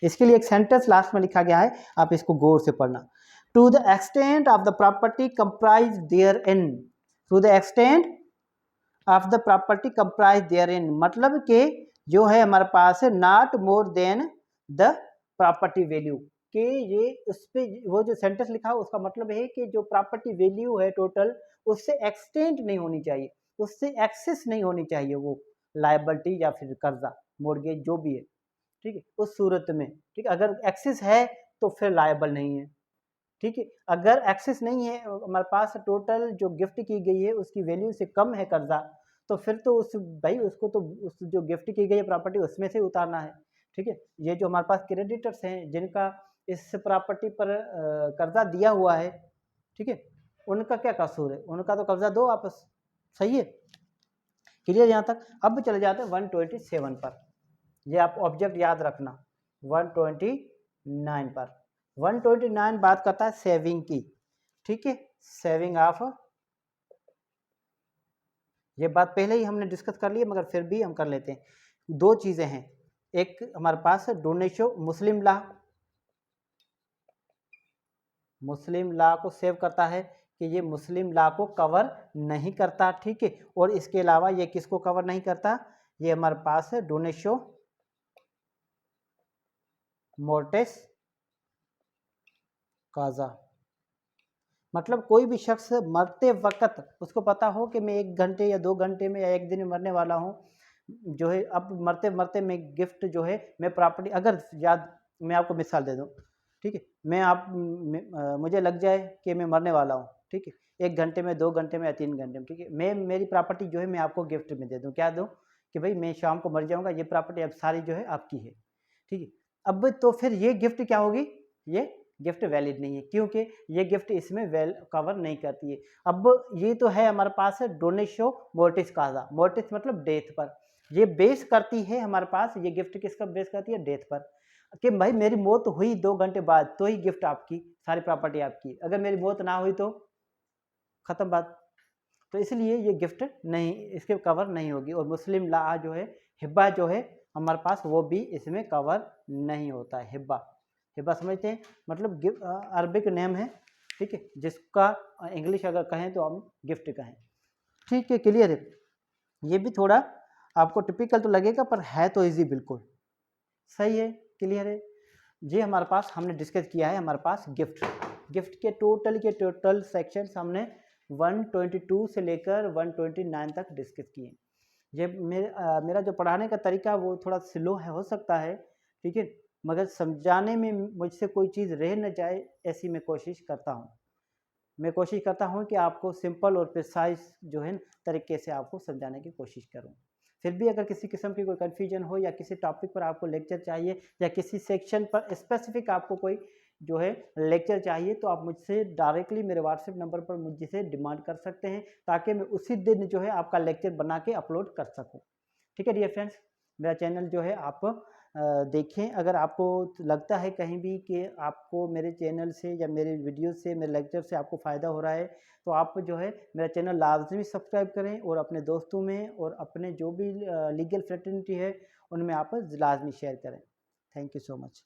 इसके लिए एक सेंटेंस लास्ट में लिखा गया है, आप इसको गौर से पढ़ना। To the extent of the property comprised therein, to the extent of the property comprised therein, मतलब कि जो है हमारे पास not more than the property value, कि ये उस पर वो जो सेंटेंस लिखा है उसका मतलब है कि जो प्रॉपर्टी वैल्यू है टोटल, उससे एक्सटेंट नहीं होनी चाहिए, उससे एक्सेस नहीं होनी चाहिए वो लायबिलिटी या फिर कर्जा मॉर्गेज जो भी है, ठीक है। उस सूरत में, ठीक है, अगर एक्सेस है तो फिर लायबल नहीं है, ठीक है। अगर एक्सेस नहीं है, हमारे पास टोटल जो गिफ्ट की गई है उसकी वैल्यू से कम है कर्जा, तो फिर तो उस भाई उसको तो उस जो गिफ्ट की गई है प्रॉपर्टी उसमें से उतारना है, ठीक है। ये जो हमारे पास क्रेडिटर्स हैं जिनका इस प्रॉपर्टी पर कर्जा दिया हुआ है, ठीक है, उनका क्या कसूर है? उनका तो कर्जा दो वापस। सही है, क्लियर यहाँ तक? अब चले जाते हैं 127 पर। ये आप ऑब्जेक्ट याद रखना 129 पर। 129 बात करता है सेविंग की, ठीक है, सेविंग ऑफ। ये बात पहले ही हमने डिस्कस कर ली है, मगर फिर भी हम कर लेते हैं। दो चीज़ें हैं, एक हमारे पास डोनेशो मुस्लिम लॉ, मुस्लिम लॉ को सेव करता है कि ये मुस्लिम लॉ को कवर नहीं करता, ठीक है। और इसके अलावा ये किसको कवर नहीं करता? ये हमारे पास है डोनेशो मोर्टेस काजा। मतलब कोई भी शख्स मरते वक्त उसको पता हो कि मैं 1 घंटे या 2 घंटे में या 1 दिन में मरने वाला हूँ, जो है अब मरते मरते मैं गिफ्ट जो है मैं प्रॉपर्टी, अगर याद मैं आपको मिसाल दे दूँ, ठीक है, मुझे लग जाए कि मैं मरने वाला हूँ, ठीक है, 1 घंटे में, 2 घंटे में या 3 घंटे में, ठीक है, मैं मेरी प्रॉपर्टी जो है मैं आपको गिफ्ट में दे दूँ। क्या दूँ? कि भाई मैं शाम को मर जाऊँगा, ये प्रॉपर्टी अब सारी जो है आपकी है, ठीक है। अब तो फिर ये गिफ्ट क्या होगी? ये गिफ्ट वैलिड नहीं है, क्योंकि ये गिफ्ट इसमें कवर नहीं करती है। अब ये तो है हमारे पास डोनेशो मोर्टिस काजा, मोर्टिस मतलब डेथ पर, ये बेस करती है हमारे पास, ये गिफ्ट किसका बेस करती है? डेथ पर, कि भाई मेरी मौत हुई 2 घंटे बाद तो ही गिफ्ट आपकी, सारी प्रॉपर्टी आपकी, अगर मेरी मौत ना हुई तो खत्म बात। तो इसलिए ये गिफ्ट नहीं, इसके कवर नहीं होगी। और मुस्लिम लॉ जो है हिब्बा जो है हमारे पास, वो भी इसमें कवर नहीं होता है। हिब्बा, हिब्बा समझते हैं, मतलब अरबिक नेम है, ठीक है, जिसका इंग्लिश अगर कहें तो हम गिफ्ट कहें, ठीक है, क्लियर है। ये भी थोड़ा आपको टिपिकल तो लगेगा, पर है तो इजी बिल्कुल। सही है, क्लियर है। ये हमारे पास हमने डिस्कस किया है हमारे पास गिफ्ट, गिफ्ट के टोटल सेक्शंस हमने 122 से लेकर 129 तक डिस्कस किए। ये मेरा जो पढ़ाने का तरीका वो थोड़ा स्लो है, हो सकता है, ठीक है, मगर समझाने में मुझसे कोई चीज़ रह न जाए ऐसी मैं कोशिश करता हूँ। मैं कोशिश करता हूँ कि आपको सिंपल और प्रिसाइज जो है तरीके से आपको समझाने की कोशिश करूँ। फिर भी अगर किसी किस्म की कोई कन्फ्यूजन हो या किसी टॉपिक पर आपको लेक्चर चाहिए या किसी सेक्शन पर स्पेसिफिक आपको कोई जो है लेक्चर चाहिए, तो आप मुझसे डायरेक्टली मेरे व्हाट्सएप नंबर पर मुझसे डिमांड कर सकते हैं, ताकि मैं उसी दिन जो है आपका लेक्चर बना के अपलोड कर सकूँ। ठीक है डियर फ्रेंड्स, मेरा चैनल जो है आप देखें। अगर आपको लगता है कहीं भी कि आपको मेरे चैनल से या मेरे वीडियो से, मेरे लेक्चर से आपको फ़ायदा हो रहा है, तो आप जो है मेरा चैनल लाजमी सब्सक्राइब करें और अपने दोस्तों में और अपने जो भी लीगल फ्रेटर्निटी है उनमें आप लाजमी शेयर करें। Thank you so much.